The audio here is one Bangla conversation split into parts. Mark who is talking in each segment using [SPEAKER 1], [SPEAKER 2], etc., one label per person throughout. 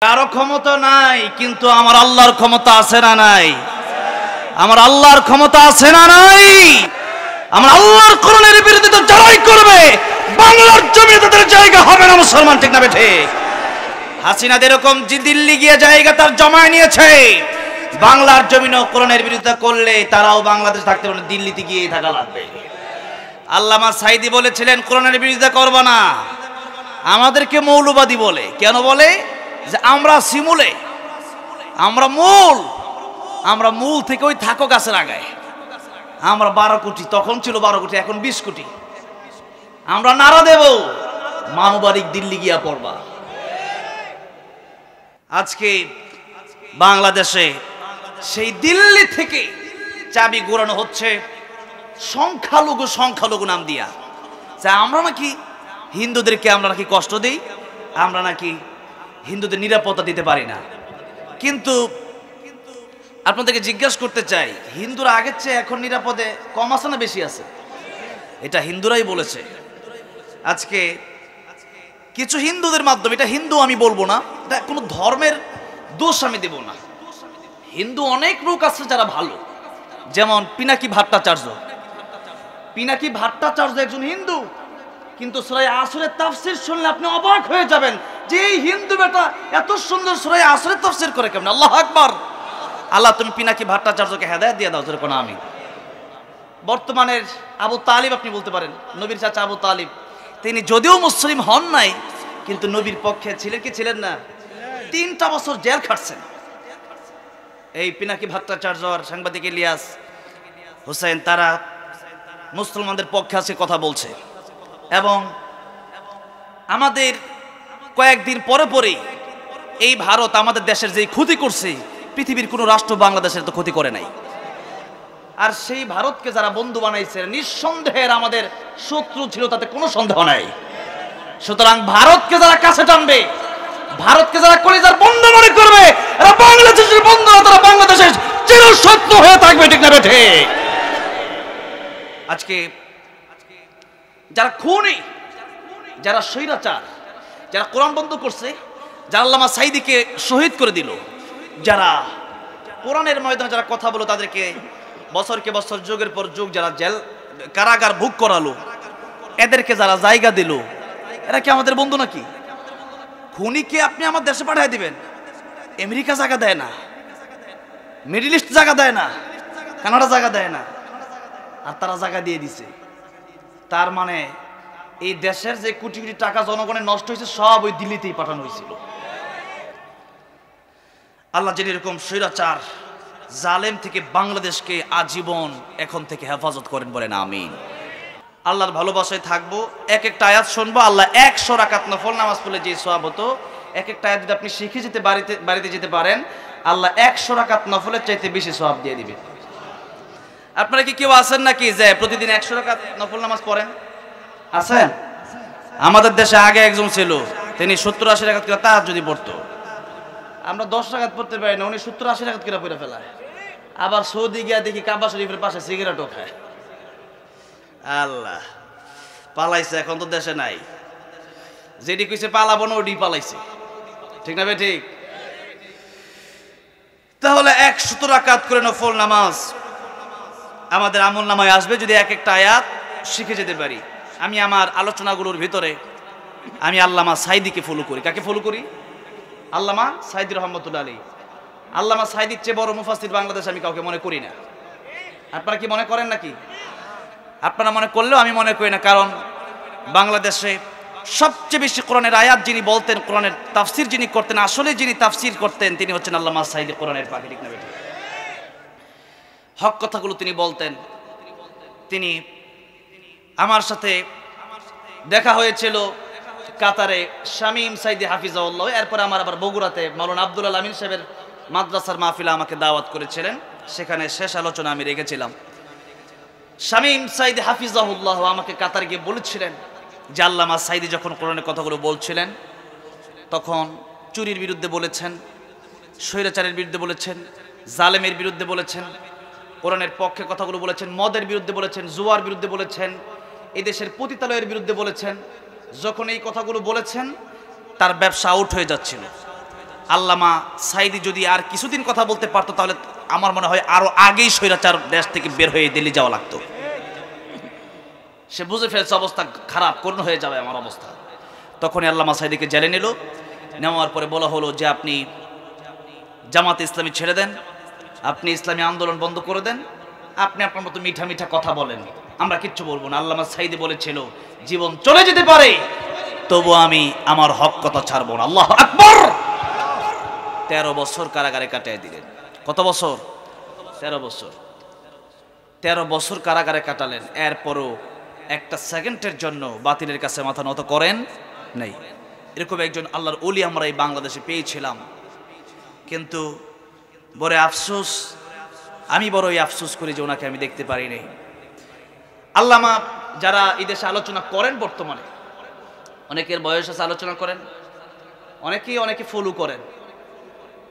[SPEAKER 1] কারো ক্ষমতা নাই, কিন্তু আমার আল্লাহর ক্ষমতা আছে না নাই? আমার আল্লাহর ক্ষমতা আছে না নাই? আমার আল্লাহর কোরআনের বিরোধিতা যারাই করবে বাংলার জমিনে তাদের জায়গা হবে না। মুসলমান ঠিক না বেঠে? হাসিনা যেরকম দিল্লি গিয়ে জায়গা তার জমায় নিয়েছে, বাংলার জমিনে কোরআনের বিরোধিতা করলে তারাও বাংলাদেশ থাকতে পারে, দিল্লিতে গিয়ে থাকা লাগবে। আল্লামা সাইদি বলেছিলেন কোরআনের বিরোধিতা করব না। আমাদেরকে মৌলবাদী বলে, কেন বলে? যে আমরা শিমুলে, আমরা মূল থেকে ওই থাকো গাছের আগায়। আমরা 12 কোটি, তখন ছিল 12 কোটি, এখন 20 কোটি। আমরা নারা দেব, মানবাড়িক দিল্লি গিয়া পড়বা। আজকে বাংলাদেশে সেই দিল্লি থেকে চাবি ঘোরানো হচ্ছে সংখ্যালঘু নাম দিয়া। যে আমরা নাকি হিন্দুদেরকে আমরা নাকি কষ্ট দিই, আমরা নাকি হিন্দুদের নিরাপত্তা দিতে পারি না। কিন্তু আপনাদেরকে জিজ্ঞাসা করতে চাই, হিন্দুরা আগের চেয়ে এখন নিরাপদে কম আছে না বেশি আছে? এটা হিন্দুরাই বলেছে। আজকে কিছু হিন্দুদের মাধ্যমে, এটা হিন্দু আমি বলবো না, এটা কোনো ধর্মের দোষ আমি দেব না। হিন্দু অনেক লোক আছে যারা ভালো, যেমন পিনাকি ভট্টাচার্য একজন হিন্দু, কিন্তু সূরা আসরের তাফসীর শুনলে আপনি অবাক হয়ে যাবেন যে এই হিন্দু বেটা এত সুন্দর সূরা আসরের তাফসীর করে কেমন। আল্লাহু আকবার। আল্লাহ তুমি পিনাকি ভট্টাচার্যকে হেদায়েত দিয়ে দাও, জোরে কোন আমিন। বর্তমানের আবু তালিব আপনি বলতে পারেন, নবীর চাচা আবু তালিব, তিনি যদিও মুসলিম হন নাই, কিন্তু নবীর পক্ষে ছিলেন কি ছিলেন না? 3টা বছর জেল খাটছেন। এই পিনাকি ভট্টাচার্য আর সাংবাদিক ইলিয়াস হোসেন, তারা মুসলমানদের পক্ষে আছে কথা বলছে। এবং আমাদের কয়েকদিন পরেই এই ভারত আমাদের দেশের যে ক্ষতি করছে, পৃথিবীর কোনো রাষ্ট্র বাংলাদেশের তো ক্ষতি করে নাই। আর সেই ভারতকে যারা বন্ধু বানাইছে, নিঃসন্দেহের আমাদের শত্রু ছিল, তাতে কোনো সন্দেহ নাই। সুতরাং ভারতকে যারা কাছে টানবে, ভারতকে যারা কলিজার বন্ধু মনে করবে, এরা বাংলাদেশের বন্ধু, তারা বাংলাদেশের চিরশত্রু হয়ে থাকবে, ঠিক না বেঠে? আজকে যারা খুনি, যারা স্বৈরাচার, যারা কোরআন বন্ধ করছে, যারা আল্লামা সাইদিকে শহীদ করে দিল, যারা কোরআনের ময়দানে যারা কথা বলো, তাদেরকে বছরকে বছর, যুগের পর যুগ যারা জেল কারাগার ভোগ করালো, এদেরকে যারা জায়গা দিল, এরা কি আমাদের বন্ধু নাকি? খুনিকে আপনি আমার দেশে পাঠিয়ে দিবেন, আমেরিকা জায়গা দেয় না, মিডল ইস্ট জায়গা দেয় না, কানাডা জায়গা দেয় না, আর তারা জায়গা দিয়ে দিছে। তার মানে এই দেশের যে কোটি কোটি টাকা জনগণের নষ্ট হয়েছে, সব ওই দিল্লিতেই পাঠানো হয়েছিল। আল্লাহ যেন এরকম স্বৈরাচার জালেম থেকে বাংলাদেশকে আজীবন এখন থেকে হেফাজত করেন, বলেন আমিন। আল্লাহর ভালোবাসায় থাকবো। এক একটা আয়াত শুনবো। আল্লাহ 100 রাকাত নফল নামাজ পড়লে যে সওয়াব হতো, এক একটা আয়াত যদি আপনি শিখে যেতে বাড়িতে যেতে পারেন, আল্লাহ 100 রাকাত নফলের চাইতে বেশি সওয়াব দিয়ে দিবে। আপনারা কি কেউ আছেন নাকি যে প্রতিদিন 100 রাকাত নফল নামাজ পড়েন? আছেন? আমাদের দেশে আগে একজন ছিল, তিনি 70-80 রাকাত করে তাহাজ্জুদ পড়তো। আমরা 10 রাকাত পড়তে পারি না, উনি 70-80 রাকাত করে পড়ে ফেলায়। আবার সৌদি গিয়া দেখি কাবা শরীফের পাশে সিগারেটও খায়। আল্লাহ পালাইছে, এখন তো দেশে নাই। যেটি কইছে পালাবো না, ওটি পালাইছে, ঠিক না ভাই? ঠিক। তাহলে 100 রাকাত করে নফল নামাজ আমাদের আমল নামায় আসবে যদি এক একটা আয়াত শিখে যেতে পারি। আমি আমার আলোচনাগুলোর ভিতরে আমি আল্লামা সাইদিকে ফলো করি। কাকে ফলো করি? আল্লামা সাইদি রহমতুল্লাহ আলাইহি। আল্লামা সাইদির চেয়ে বড় মুফাসসির বাংলাদেশে আমি কাউকে মনে করি না। আপনারা কি মনে করেন নাকি? আপনারা মনে করলেও আমি মনে করি না, কারণ বাংলাদেশে সবচেয়ে বেশি কোরআনের আয়াত যিনি বলতেন, কোরআনের তাফসির যিনি করতেন, আসলে যিনি তাফসির করতেন, তিনি হচ্ছেন আল্লামা সাইদি, কোরআনের পাখি, ঠিক না বেঠিক? হক কথাগুলো তিনি বলতেন। তিনি আমার সাথে দেখা হয়েছিল কাতারে, শামীম সাইদি হাফিজাহুল্লাহ। এরপরে আমার আবার বগুড়াতে মাওলানা আব্দুল আমিন সাহেবের মাদ্রাসার মাহফিলে আমাকে দাওয়াত করেছিলেন, সেখানে শেষ আলোচনা আমি রেখেছিলাম। শামীম সাইদি হাফিজাহুল্লাহ আমাকে কাতার গিয়ে বলেছিলেন যে আল্লামা সাইদি যখন কোরআনের কথাগুলো বলছিলেন, তখন চুরির বিরুদ্ধে বলেছেন, স্বৈরাচারের বিরুদ্ধে বলেছেন, জালেমের বিরুদ্ধে বলেছেন, কোরআনের পক্ষে কথাগুলো বলেছেন, মদের বিরুদ্ধে বলেছেন, জুয়ার বিরুদ্ধে বলেছেন, এদেশের পতিতালয়ের বিরুদ্ধে বলেছেন। যখন এই কথাগুলো বলেছেন, তার ব্যবসা আউট হয়ে যাচ্ছিল। আল্লামা সাইদি যদি আর কিছুদিন কথা বলতে পারতো তাহলে আমার মনে হয় আরো আগেই স্বৈরাচার দেশ থেকে বের হয়ে দিল্লি যাওয়া লাগতো। সে বুঝে ফেলছে অবস্থা খারাপ, করুণ হয়ে যাবে আমার অবস্থা। তখনই আল্লামা সাইদিকে জেলে নিল। নেওয়ার পরে বলা হলো যে আপনি জামাতে ইসলামী ছেড়ে দেন, আপনি ইসলামী আন্দোলন বন্ধ করে দেন, আপনি আপনার মতো মিঠা মিঠা কথা বলেন, আমরা কিচ্ছু বলবো না। আল্লামা সাইদি বলেছিল জীবন চলে যেতে পারে তবু আমি আমার হক কথা ছাড়বো না। আল্লাহু আকবার। 13 বছর কারাগারে কাটিয়ে দিলেন। কত বছর? 13 বছর। 13 বছর কারাগারে কাটালেন। এরপরও একটা সেকেন্ডের জন্য বাতিলের কাছে মাথা নত করেন নাই। এরকম একজন আল্লাহর ওলি আমরা এই বাংলাদেশে পেয়েছিলাম, কিন্তু বড় আফসোস, আমি বড়ই আফসোস করি যে ওনাকে আমি দেখতে পারিনি। আল্লামা যারা এই দেশে আলোচনা করেন, বর্তমানে অনেকের বয়স আছে আলোচনা করেন, অনেকে ফলো করেন।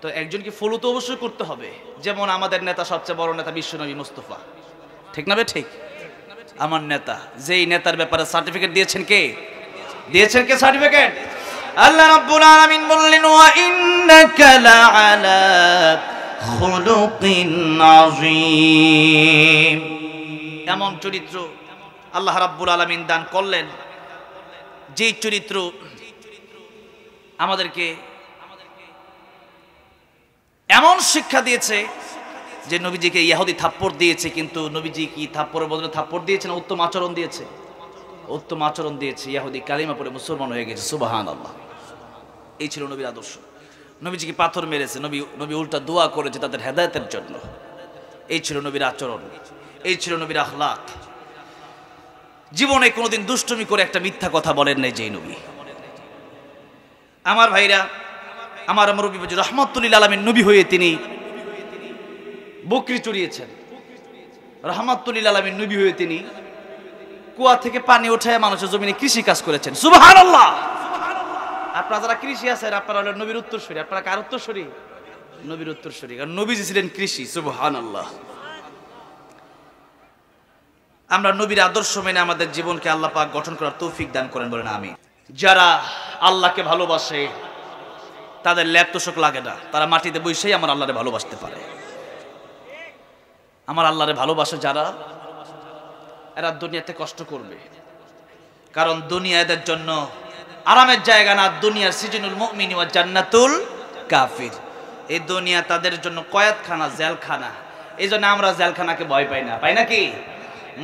[SPEAKER 1] তো একজনকে ফলো তো অবশ্যই করতে হবে। যেমন আমাদের নেতা, সবচেয়ে বড় নেতা বিশ্বনবী মুস্তাফা, ঠিক না বে ঠিক? আমার নেতা, যেই নেতার ব্যাপারে সার্টিফিকেট দিয়েছেন কে? দিয়েছেন কে সার্টিফিকেট? আল্লাহ রাব্বুল আলামিন বললেন ওয়া ইন্নাকা লাআলা খুলুকিন আযীম। এমন চরিত্র আল্লাহ রাব্বুল আলামিন দান করলেন, যেই চরিত্র আমাদেরকে এমন শিক্ষা দিয়েছে যে নবীজিকে ইহুদি থাপ্পড় দিয়েছে, কিন্তু নবীজি কি থাপ্পড়ের বদলে থাপ্পড় দিয়েছে না উত্তম আচরণ দিয়েছে? উত্তম আচরণ দিয়েছে। ইহুদি কালিমা পড়ে মুসলমান হয়ে গেছে, সুবহানাল্লাহ। এই ছিল নবীর আদর্শ। নবীজিকে পাথর মেরেছে, নবী উল্টা দোয়া করেছে তাদের হেদায়েতের জন্য। এই ছিল নবীর আচরণ, এই ছিল নবীর আখলাক। জীবনে কোনোদিন দুষ্টুমি করে একটা মিথ্যা কথা বলেন নাই যেই নবী। আমার ভাইরা, আমার মুরব্বী রাহমাতুল লিল আলামিন নবী হয়ে তিনি বকরি চড়িয়েছেন। রাহমাতুল লিল আলামিন নবী হয়ে তিনি কুয়া থেকে পানি উঠায় মানুষের জমিনে কৃষি কাজ করেছেন, সুবহানাল্লাহ। আপনারা যারা কৃষি আছেন, আপনারা হলেন নবীর উত্তরসূরি। আপনারা কার উত্তরসূরি? নবীর উত্তরসূরি, কারণ নবীজি ছিলেন কৃষি, সুবহানাল্লাহ। আমরা নবীর আদর্শ মেনে আমাদের জীবনকে আল্লাহ পাক গঠন করার তৌফিক দান করেন, বলেন আমিন। যারা আল্লাহকে ভালোবাসে তাদের ল্যাপ তোষক লাগে না, তারা মাটিতে বসেই আমার আল্লাহরে ভালোবাসতে পারে। আমার আল্লাহরে ভালোবাসে যারা, এরা দুনিয়াতে কষ্ট করবে, কারণ দুনিয়া এদের জন্য আরামের জায়গা না। দুনিয়া সিজনুল মুমিন ওয়া জান্নাতুল কাফির। এই দুনিয়া তাদের জন্য কয়েদখানা, জেলখানা। এই জন্য আমরা জেলখানাকে ভয় পাই না। পাই নাকি?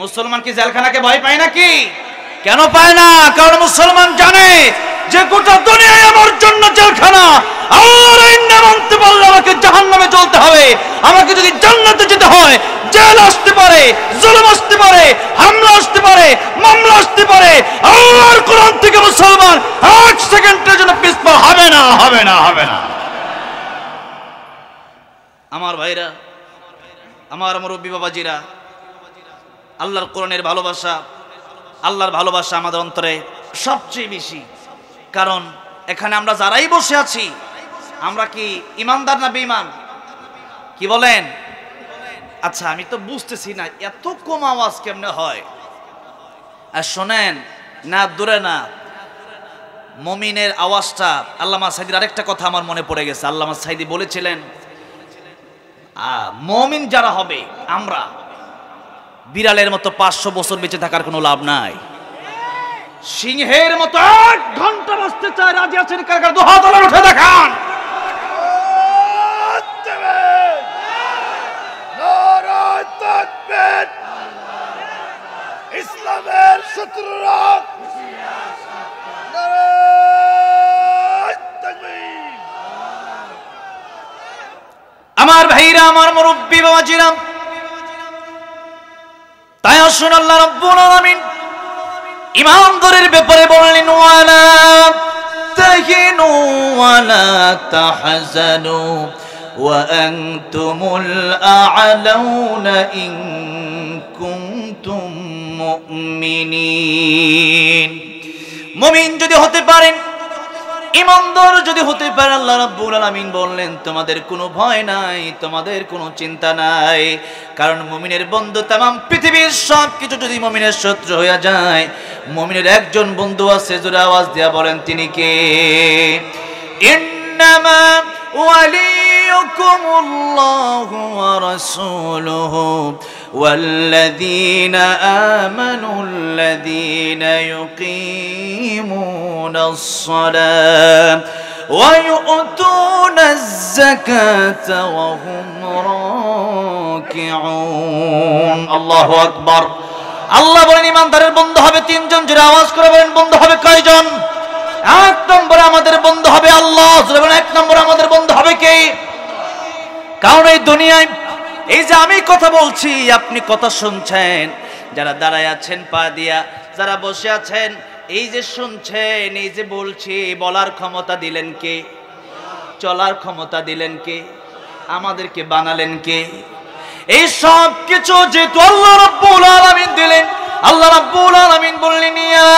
[SPEAKER 1] মুসলমান কি জেলখানাকে ভয় পায় নাকি? কেন পায় না? কারণ মুসলমান জানে যে গোটা দুনিয়ায় আমার জন্য জেলখানা। আল্লাহর আইন মানতে পারলে আমাকে জাহান্নামে জ্বলতে হবে। আমাকে যদি জান্নাতে যেতে হয়, জেল আসতে পারে, জুলুম আসতে পারে, হামলা আসতে পারে, মামলা আসতে পারে। আল্লাহর কোরআন থেকে মুসলমান এক সেকেন্ডের জন্য পিছপা হবে না, হবে না, হবে না। আমার ভাইরা, আমার মুরব্বী বাবাজিরা, আল্লাহর কোরআনের ভালোবাসা, আল্লাহর ভালোবাসা আমাদের অন্তরে সবচেয়ে বেশি। কারণ এখানে আমরা যারাই বসে আছি, আমরা কি ইমানদার না বেঈমান? কি বলেন? আচ্ছা, আমি তো বুঝতেছি না এত কম আওয়াজ কেমনে হয়। আর শোনেন না, দূরে না, মুমিনের আওয়াজটা। আল্লামা সাইদির আরেকটা কথা আমার মনে পড়ে গেছে। আল্লামা সাইদি বলেছিলেন মুমিন যারা হবে, আমরা বিড়ালের মতো 500 বছর বেঁচে থাকার কোনো লাভ নাই। সিংহের মতো 1 ঘন্টা বাঁচতে চায়, রাজি আছেন? কার দু হাত উঠে দেখান। ইসলামের শত্রুরা আমার ভাইরা, আমার মুরব্বী বাবাজিরা, তাই আসুন আল্লাহ রাব্বুল আলামিন ইমানদারের ব্যাপারে বললেন ওয়ালা তাহিনু ওয়ালা তাহজানু ওয়া আনতুমুল আ'লাউনা ইন কুনতুম মুমিনিন। মুমিন যদি হতে পারেন, ইমানদার যদি হতে পারে, আল্লাহ রাব্বুল আলামিন বললেন তোমাদের কোনো ভয় নাই, তোমাদের কোনো চিন্তা নাই। কারণ মুমিনের বন্ধু तमाम পৃথিবীর সব কিছু যদি মুমিনের শত্রু হয়ে যায়, মুমিনের একজন বন্ধু আছে, জোরে আওয়াজ দিয়া বলেন তিনি কে? ইন্নামা ورسوله والذين آمنوا الذين يقيمون الصلاة ويؤتون الزكاة وهم راكعون الله أكبر আল্লাহ বলেন ইমানদারের বন্ধু হবে তিনজন জোরে আওয়াজ করে বলেন বন্ধু হবে কয়জন এক নম্বরে আমাদের বন্ধু হবে আল্লাহ জোরে বলেন এক নম্বরে আমাদের বন্ধু হবে কে কারণ এই দুনিয়ায় এই যে আমি কথা বলছি আপনি কথা শুনছেন যারা দাঁড়ায় আছেন পা দিয়া যারা বসে আছেন এই যে শুনছেন এই যে বলছি বলার ক্ষমতা দিলেন কে চলার ক্ষমতা দিলেন কে আমাদেরকে বানালেন কে এই সব কিছু যেহেতু আল্লাহ রাব্বুল আলামিন দিলেন আল্লাহ রাব্বুল আলামিন বললেন ইয়া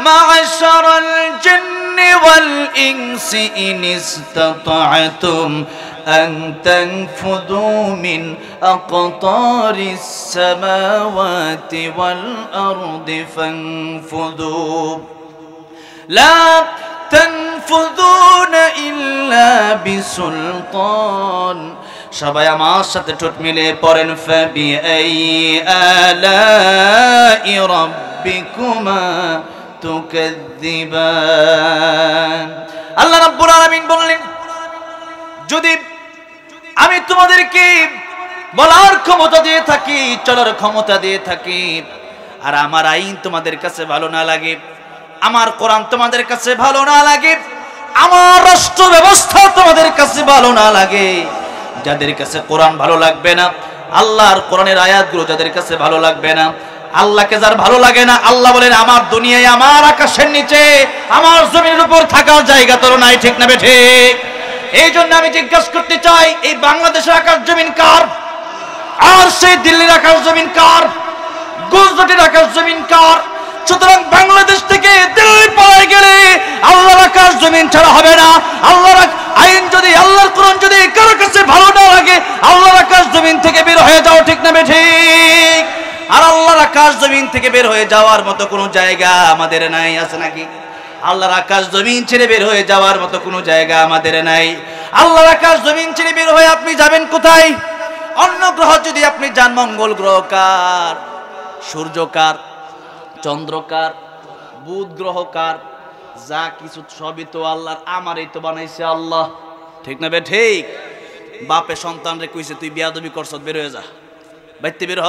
[SPEAKER 1] মা'শারাল জিন্নি ওয়াল ইনসি ইন ইসতাতা'তুম আন তানফুযু মিন আকতারিস সামাওয়াতি ওয়াল আরদি ফানফুযু লা তানফুযুনা ইল্লা বিসুলতান সবাই আমার সাথে ঠোঁট মিলে পড়েন ফাবিআই আলাই রাব্বিকুমা তুকাযযিবান আল্লাহ রাব্বুল আলামিন বললেন যদি আমি তোমাদেরকে বলার ক্ষমতা দিয়ে থাকি চলার ক্ষমতা দিয়ে থাকি আর আমার আইন তোমাদের কাছে ভালো না লাগে আমার কোরআন তোমাদের কাছে ভালো না লাগে আমার রাষ্ট্র ব্যবস্থা তোমাদের কাছে ভালো না লাগে যাদের কাছে কোরআন ভালো লাগবে না আল্লাহর কোরআনের আয়াতগুলো যাদের কাছে ভালো লাগবে না আল্লাহকে যার ভালো লাগে না আল্লাহ বলেন আমার দুনিয়ায় আমার আকাশের নিচে আমার জমিনের উপর থাকার জায়গা তোর নাই ঠিক না ঠিক এই জন্য আমি জিজ্ঞাসা করতে চাই এই বাংলাদেশের আকাশ জমিন কার আর সেই দিল্লির আকাশ জমিন কার গুজরাটের আকাশ জমিন কার সুতরাং বাংলাদেশ থেকে দিল্লি পায়ে গেলে আল্লাহর আকাশ জমিন ছাড়া হবে না আল্লাহর আইন যদি আল্লাহর কোরআন যদি কারো কাছে ভালো না লাগে আল্লাহর আকাশ জমিন থেকে বের হয়ে যাও ঠিক না ঠিক আর আল্লাহর আকাশ জমিন থেকে বের হয়ে যাওয়ার মতো কোনো জায়গা আমাদের নাই আছে নাকি আল্লাহর আকাশ জমিন ছেড়ে বের হয়ে যাওয়ার মতো কোনো জায়গা আমাদের নাই আল্লাহর আকাশ জমিন ছেড়ে বের হয়ে আপনি যাবেন কোথায় অন্য গ্রহ যদি আপনি যান মঙ্গল গ্রহ কার সূর্য কার চন্দ্র কার বুধ গ্রহ কার যা কিছু সবই তো আল্লাহর আমারই তো বানাইছে আল্লাহ ঠিক না বে ঠিক বাপে সন্তানরে কইছে তুই বিয়াদবি করছত বের হয়ে যা বাইতে বের হ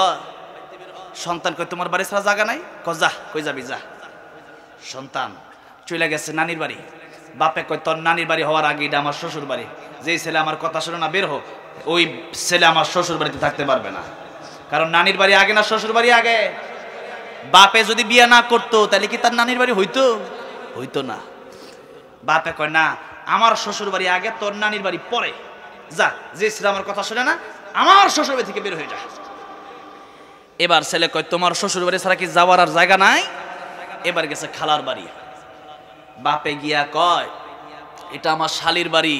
[SPEAKER 1] সন্তান কই তোমার বাড়ি ছাড়া জায়গা নাই ক যা কই যাবি যা সন্তান চলে গেছে নানির বাড়ি বাপে কই তোর নানির বাড়ি হওয়ার আগে এটা আমার শ্বশুর বাড়ি যেই ছেলে আমার কথা শুনে না বের হো ওই ছেলে আমার শ্বশুর বাড়িতে থাকতে পারবে না কারণ নানির বাড়ি আগে না শ্বশুর বাড়ি আগে বাপে যদি বিয়ে না করতো তাহলে কি তার নানির বাড়ি হইতো হইতো না বাপে কয় না আমার শ্বশুর বাড়ি আগে তোর নানির বাড়ি পরে যা যে ছেলে আমার কথা শুনে না আমার শ্বশুর বাড়ি থেকে বের হয়ে যা এবার ছেলে কয় তোমার শ্বশুর বাড়ি ছাড়া কি যাওয়ার আর জায়গা নাই এবার গেছে খালার বাড়ি বাপে গিয়া কয় এটা আমার শালির বাড়ি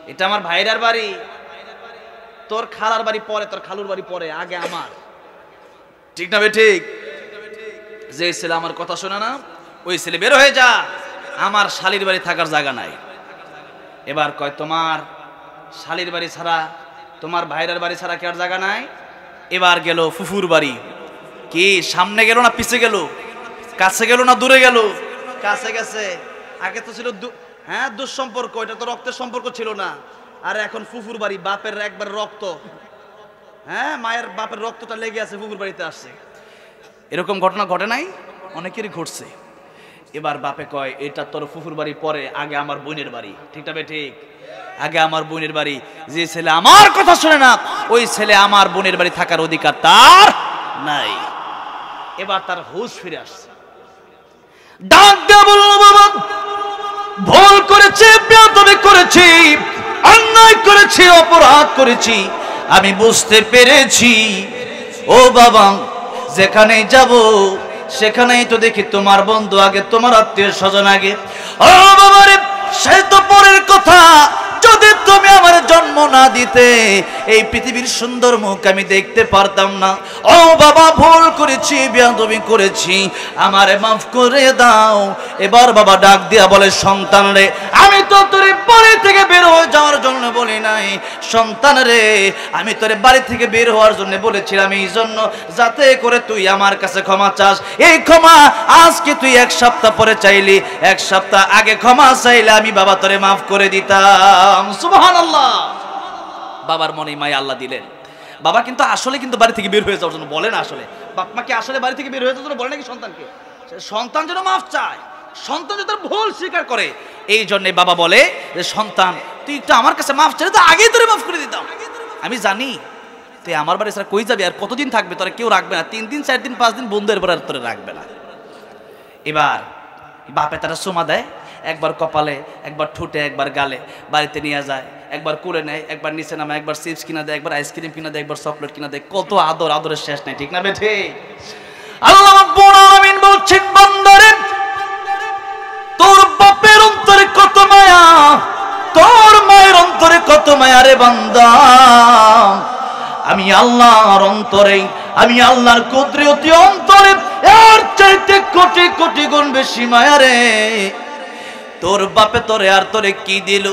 [SPEAKER 1] এটা আমার ভাইরার বাড়ি তোর খালার বাড়ি পরে তোর খালুর বাড়ি পরে আগে আমার ঠিক না বে ঠিক যে ছেলে আমার কথা শোনে না ওই ছেলে বের হয়ে যা আমার শালির বাড়ি থাকার জায়গা নাই এবার কয় তোমার শালির বাড়ি ছাড়া তোমার ভাইরার বাড়ি ছাড়া কি আর জায়গা নাই এবার গেল ফুফুর বাড়ি কি সামনে গেল না পিছে গেল কাছে গেল না দূরে গেল কাছে গেছে আগে তো ছিল হ্যাঁ দুঃসম্পর্ক এটা তো রক্তের সম্পর্ক ছিল না আর এখন ফুফুর বাড়ি বাপের একবার রক্ত হ্যাঁ মায়ের বাপের রক্তটা লেগে আছে ফুফুর বাড়িতে আসছে এরকম ঘটনা ঘটে নাই অনেকেরই ঘটছে এবার বাপে কয় এটা তোর ফুফুর বাড়ি পরে আগে আমার বোনের বাড়ি ঠিক না ঠিক আগে আমার বোনের বাড়ি যে ছেলে আমার কথা শুনে না ওই ছেলে আমার বোনের বাড়ি থাকার অধিকার তার নাই এবার তার হুঁশ ফিরে আসছে ডাক দিয়ে বলল বাবা ভুল করেছি বেয়াদবি করেছি অন্যায় করেছি অপরাধ করেছি আমি বুঝতে পেরেছি ও বাবা যেখানেই যাব সেখানেই তো দেখি তোমার বন্ধু আগে তোমার আত্মীয় স্বজন আগে ও বাবা রে সে তো পরের কথা যদি তুমি আমার জন্ম না দিতে এই পৃথিবীর সুন্দর মুখ আমি দেখতে পারতাম না। ও বাবা, ভুল করেছি, বেয়াদবি করেছি, আমারে মাফ করে দাও। এবার বাবা ডাক দিয়া বলে, সন্তান রে, আমি তো তোর বাড়ি থেকে বের হয়ে যাওয়ার জন্য বলি নাই। সন্তান রে, আমি তোর বাড়ি থেকে বের হওয়ার জন্য বলেছিলাম এই জন্য যাতে করে তুই আমার কাছে ক্ষমা চাস। এই ক্ষমা আজকে তুই 1 সপ্তাহ পরে চাইলি, 1 সপ্তাহ আগে ক্ষমা চাইলে আমি বাবা তোরে মাফ করে দিতাম। সুবহানাল্লাহ। বাবার মনে মায়া আল্লাহ দিলেন। বাবা কিন্তু আসলে কিন্তু বাড়ি থেকে বের হয়ে যাওয়ার জন্য বলে না। আসলে বাপ মা কি আসলে বাড়ি থেকে বের হয়ে যাওয়ার জন্য বলে নাকি সন্তানকে? সন্তান যেন মাফ চায়, সন্তান যেন তার ভুল স্বীকার করে। এই জন্যে বাবা বলে যে সন্তান তুই একটু আমার কাছে মাফ চাইলে তো আগেই তোরে মাফ করে দিতাম। আমি জানি তুই আমার বাড়ি ছাড়া কই যাবি, আর কতদিন থাকবে, তোরা কেউ রাখবে না, 3 দিন 4 দিন 5 দিন বন্ধু, এরপর আর তোরে রাখবে না। এবার বাপে তারা চুমা দেয়, একবার কপালে, একবার ঠোঁটে, একবার গালে, বাড়িতে নিয়ে যায়, একবার কুলে নেয়, একবার নিচে নামে, একবার চিপস কিনা দেয়, একবার আইসক্রিম কিনা দেয়, একবার চকলেট কিনা দেয়। কত আদর, আদরের শেষ নাই, ঠিক না বেঠে? আল্লাহ রাব্বুল আলামিন বলছেন, বান্দারে তোর বাপের অন্তরে কত মায়া, তোর মায়ের অন্তরে কত মায়া রে বান্দা। আমি আল্লাহর অন্তরে, আমি আল্লাহর কুদরতি অন্তরে এর চাইতে কোটি কোটি গুণ বেশি মায়া রে। তোর বাপে তোরে আর তোরে কি দিল?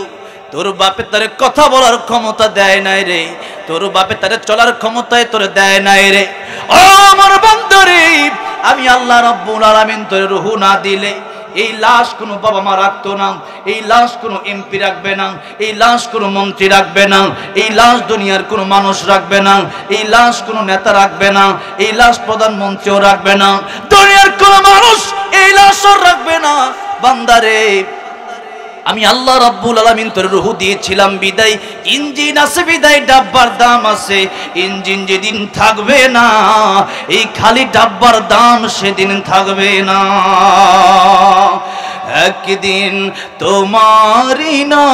[SPEAKER 1] তোর বাপে তোরে কথা বলার ক্ষমতা দেয় নাই রে, তোর বাপে তোরে চলার ক্ষমতায় তোরে দেয় নাই রে। ও আমার বান্দারে, আমি আল্লাহ রাব্বুল আলামিন তোরে রূহ না দিলে এই লাশ কোনো বাবা মা রাখতো না, এই লাশ কোনো এমপি রাখবে না, এই লাশ কোনো মন্ত্রী রাখবে না, এই লাশ দুনিয়ার কোনো মানুষ রাখবে না, এই লাশ কোনো নেতা রাখবে না, এই লাশ প্রধানমন্ত্রীও রাখবে না, দুনিয়ার কোনো মানুষ এই লাশও রাখবে না। বান্দারে, আমি আল্লাহ রাব্বুল আলামিন তোর রূহ দিয়েছিলাম বিদায়, ইঞ্জিন আছে বিদায় ডাব্বার দাম আছে। ইঞ্জিন যেদিন থাকবে না, এই খালি ডাব্বার দাম সেদিন থাকবে না। একদিন তোমারি নাম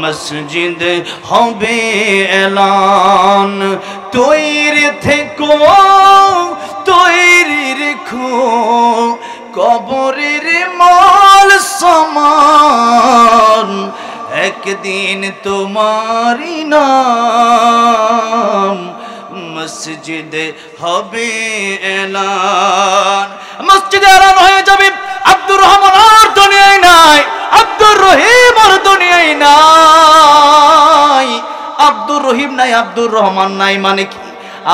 [SPEAKER 1] মসজিদ হবে এলান, তৈরি থেকো, তৈরি রেখো, কবরের মাল সমান। একদিন তোমারি নাম মসজিদ হবে এলান। মসজিদে এলান হয়ে যাবে, আব্দুর রহমান আর দুনিয়ায় নাই, আব্দুর রহিম আর দুনিয়ায় নাই। আব্দুর রহিম নাই, আব্দুর রহমান নাই, মানে কি?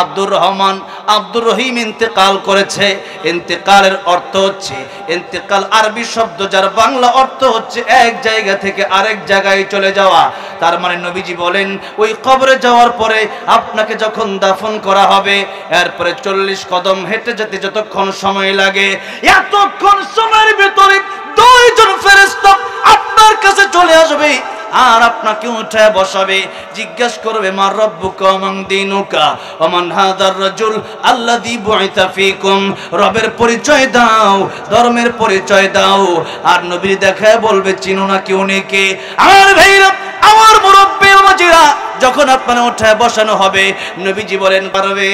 [SPEAKER 1] আব্দুর রহমান, আব্দুর রহিম ইন্তেকাল করেছে। ইন্তেকালের অর্থ হচ্ছে, ইন্তেকাল আরবি শব্দ যার বাংলা অর্থ হচ্ছে এক জায়গা থেকে আরেক জায়গায় চলে যাওয়া। তার মানে নবীজি বলেন ওই কবরে যাওয়ার পরে আপনাকে যখন দাফন করা হবে, এরপরে 40 কদম হেঁটে যেতে যতক্ষণ সময় লাগে, এতক্ষণ সময়ের ভিতরে 2 জন ফেরেশতা আপনার কাছে চলে আসবে আর আপনাকে উঠায় বসাবে, জিজ্ঞাসা করবে মা রব্বুকা মান দীনুকা ওয়া মান হাদার রাজুল আল্লাযী বুইতা ফীকুম। রবের পরিচয় দাও, ধর্মের পরিচয় দাও। আর নবী দেখায় বলবে চিনো না কেউ নেকে। আমার ভাইরা, আমার মুরব্বি মাজিরা, যখন আপনারা উঠায় বসানো হবে, নবীজি বলেন পারবে।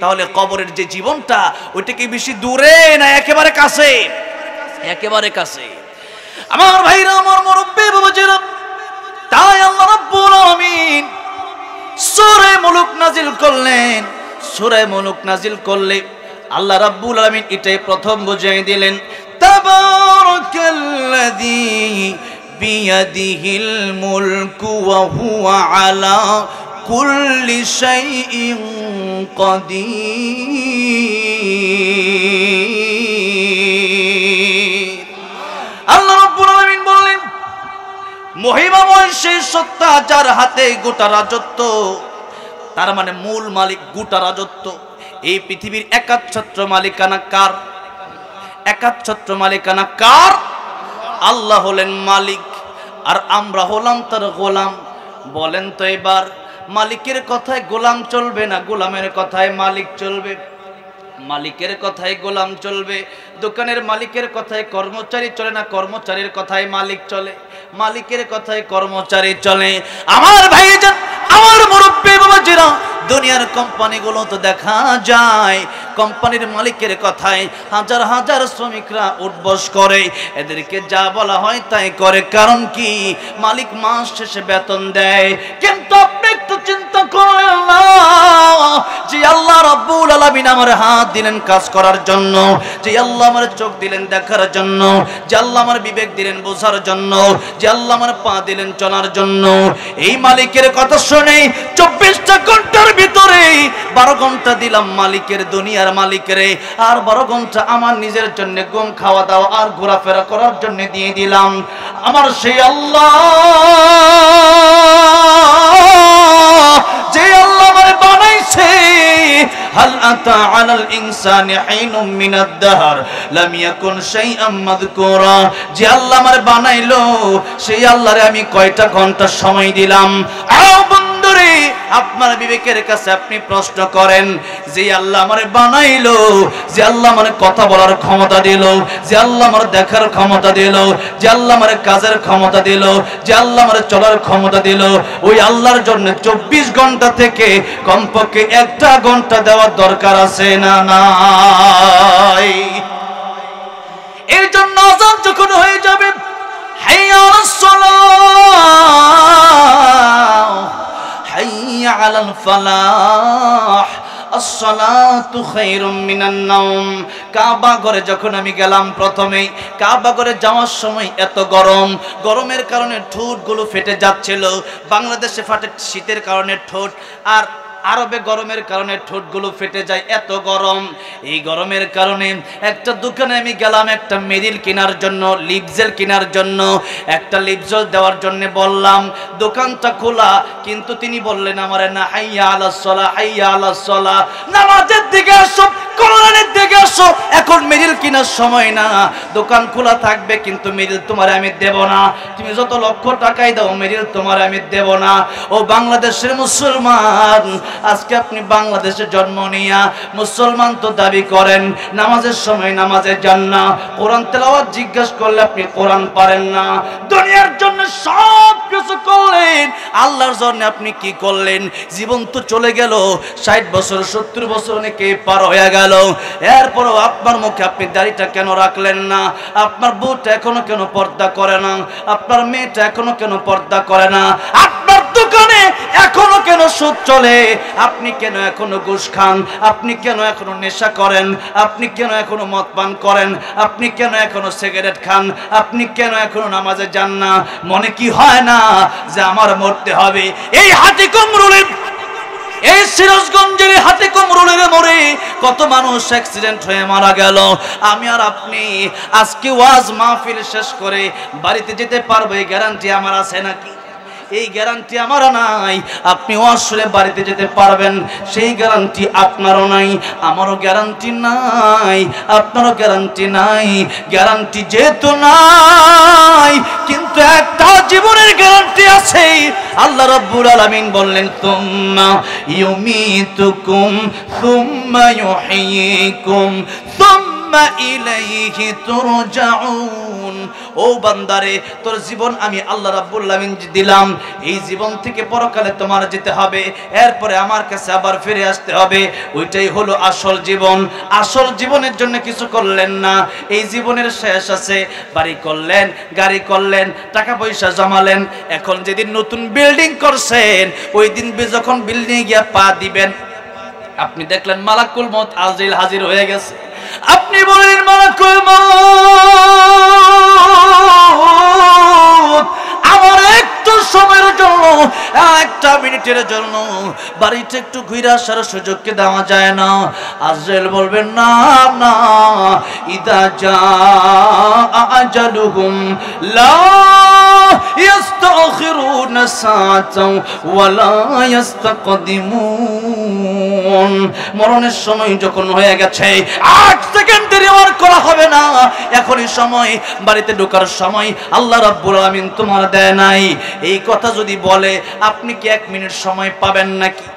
[SPEAKER 1] তাহলে কবরের যে জীবনটা, ওইটা কি বেশি দূরে না একেবারে কাছে? একেবারে কাছে। আমার ভাইরা, আমার মুরব্বি বাবাজিরা, তাই আল্লাহ রাব্বুল আলামিন সূরা মুলক নাজিল করলেন। সূরা মুলক নাজিল করলে আল্লাহ রাব্বুল আলামিন এটাই প্রথম বুঝিয়ে দিলেন, তাবারাকাল্লাযী বিয়াদিহিল মুলকু ওয়া হুয়া আলা কুল্লি শাইইন কাদির। আল্লাহ রাব্বুল আলামিন বললেন, মহিমাময় সেই সত্তা যার হাতে গোটা রাজত্ব, তার মানে মূল মালিক গোটা রাজত্ব। এই পৃথিবীর একাচ্ছত্র মালিকানা কার? একাচ্ছত্র মালিকানা কার? আল্লাহ হলেন মালিক, আর আমরা হলাম তার গোলাম। বলেন তো এবার, মালিকের কথায় গোলাম চলবে না গোলামের কথায় মালিক চলবে? মালিকের কথায় গোলাম চলবে। দোকানের মালিকের কথায় কর্মচারী চলে না কর্মচারীর কথায় মালিক চলে? মালিকের কথায় কর্মচারী চলে। আমার ভাইজান, আমার মুরব্বি বাবাজিরা, দুনিয়ার কোম্পানিগুলো তো দেখা যায় কোম্পানির মালিকের কথায় হাজার হাজার শ্রমিকরা উঠবস করে, এদেরকে যা বলা হয় তাই করে। কারণ কি? মালিক মাস শেষে বেতন দেয়। কিন্তু আপনি একটু চিন্তা করেন না, যে আল্লাহ রাব্বুল আলামিন আমার হাত দিলেন কাজ করার জন্য, যে আল্লাহ আমার চোখ দিলেন দেখার জন্য, যে আল্লাহ আমার বিবেক দিলেন বোঝার জন্য, যে আল্লাহ আমার পা দিলেন চলার জন্য, এই মালিকের কথা শুনে 24টা ঘন্টার ভিতরে 12 ঘন্টা দিলাম মালিকের, দুনিয়ার মালিকের, আর 12 ঘন্টা আমার নিজের জন্য ঘুম খাওয়া দাওয়া আর ঘোরাফেরা করার জন্য দিয়ে দিলাম। আমার সেই আল্লাহ, যে আল্লাহ আমারে বানাইছে, হাল আতা আলাল ইনসানি হিনুম মিনাদ দাহর লাম ইয়াকুন শাইআম মাযকুরা, যে আল্লাহ আমারে বানাইলো সেই আল্লাহরে আমি কয়টা ঘন্টা সময় দিলাম? বন্ধুরে, আপনার বিবেকের কাছে আপনি প্রশ্ন করেন, যে আল্লাহ আমারে বানাইলো, যে আল্লাহ আমারে কথা বলার ক্ষমতা দিল, যে আল্লাহ আমারে দেখার ক্ষমতা দিল, যে আল্লাহ আমারে কাজের ক্ষমতা দিল, যে আল্লাহ আমারে চলার ক্ষমতা দিল, ওই আল্লাহর জন্য 24 ঘন্টা থেকে কমপক্ষে 1টা ঘন্টা দেওয়ার দরকার আছে না নাই? এর জন্য আযান যখন হয়ে যাবে, হাইয়া আলাস সালাহ হাইয়া আলাল ফালাহ আসসালাতু খায়রুম মিনান নাওম। কাবা ঘরে যখন আমি গেলাম, প্রথমেই কাবা ঘরে যাওয়ার সময় এত গরম, গরমের কারণে ঠোঁটগুলো ফেটে যাচ্ছিল। বাংলাদেশে ফাটে শীতের কারণে ঠোঁট, আর আরবে গরমের কারণে ঠোঁটগুলো ফেটে যায়, এত গরম। এই গরমের কারণে একটা দোকানে আমি গেলাম একটা মেরিল কেনার জন্য, লিপজেল কেনার জন্য, একটা লিপজেল দেওয়ার জন্য বললাম। দোকানটা খোলা, কিন্তু তিনি বললেন আমারে না, হাইয়া আলাস সালাহ হাইয়া আলাস সালাহ, নামাজের দিকে আসো, কোরআনের দিকে আসো, এখন মেরিল কেনার সময় না, দোকান খোলা থাকবে কিন্তু মেরিল তোমার আমি দেব না, তুমি যত লক্ষ টাকাই দাও মেরিল তোমার আমি দেব না। ও বাংলাদেশের মুসলমান, আজকে আপনি বাংলাদেশে জন্ম নিয়া মুসলমান তো দাবি করেন, নামাজের সময় নামাজে যান না, কোরআন তেলাওয়াত জিজ্ঞেস করলে আপনি কোরআন পারেন না, দুনিয়ার জন্য সব কিছু করলেন, আল্লাহর জন্য আপনি কি করলেন? জীবন তো চলে গেল, 60 বছর 70 বছর অনেকে পার হয়ে গেল, এরপরও আপনার মুখে আপনি দাড়িটা কেন রাখলেন না? আপনার বউটা এখনো কেন পর্দা করে না? আপনার মেয়েটা এখনো কেন পর্দা করে না? আপনার দোকানে এখনো কেন সুদ চলে? আপনি কেন এখনো ঘুষ খান? আপনি কেন এখনো নেশা করেন? আপনি কেন এখনো মদ পান করেন? আপনি কেন এখনো সিগারেট খান? আপনি কেন এখনো নামাজে যান না? মনে কি হয় না যে আমার মরতে হবে? এই হাতি কুমরুলের, এই সিরাজগঞ্জের হাতি কুমরুলের মোড়ে কত মানুষ অ্যাক্সিডেন্ট হয়ে মারা গেল। আমি আর আপনি আজকে ওয়াজ মাহফিল শেষ করে বাড়িতে যেতে পারবো, এই গ্যারান্টি আমার আছে নাকি? এই গ্যারান্টি আমার নাই। আপনি আসলে বাড়িতে যেতে পারবেন সেই গ্যারান্টি আপনারও নাই, আমারও গ্যারান্টি নাই, আপনারও গ্যারান্টি নাই। গ্যারান্টি যেহেতু নাই, কিন্তু একটা জীবনের গ্যারান্টি আছে। আল্লাহ রাব্বুল আলামিন বললেন, তুম্মা ইউমিতুকুম তুম্মা ইউহয়িকুম তুম্মা ইলাইহি তুরজাউন। ও বান্দারে, তোর জীবন আমি আল্লাহ রাব্বুল আলামিন দিলাম, এই জীবন থেকে পরকালে তোমার যেতে হবে, এরপরে আমার কাছে আবার ফিরে আসতে হবে। ওইটাই হলো আসল জীবন। আসল জীবনের জন্য কিছু করলেন না, এই জীবনের শেষ আছে। বাড়ি করলেন, গাড়ি করলেন, টাকা পয়সা জমালেন, এখন যেদিন নতুন বিল্ডিং করছেন, ওই দিন যখন বিল্ডিং গিয়ে পা দিবেন, আপনি দেখলেন মালাকুল মউত আজরাইল হাজির হয়ে গেছে। আপনি বলেন, মালাকুল মউত আমার একটু সময়ের জন্য, একটা মিনিটের জন্য বাড়িতে একটু ঘুরে আসার সুযোগকে দেওয়া যায় না? আজরাইল বলবেন, না না, ইদা জাআ আজালুহুম লা ইস্তাখিরুনা সাআতাও ওয়া লা ইস্তাকদিমুন। মরণের সময় যখন হয়ে গেছে, 8 সেকেন্ড দেরি আর করা হবে না, এখনই সময়, বাড়িতে ঢোকার সময় আল্লাহ রাব্বুল আলামিন তোমার দেয় নাই। এই কথা যদি বলে, আপনি কি 1 মিনিট সময় পাবেন নাকি?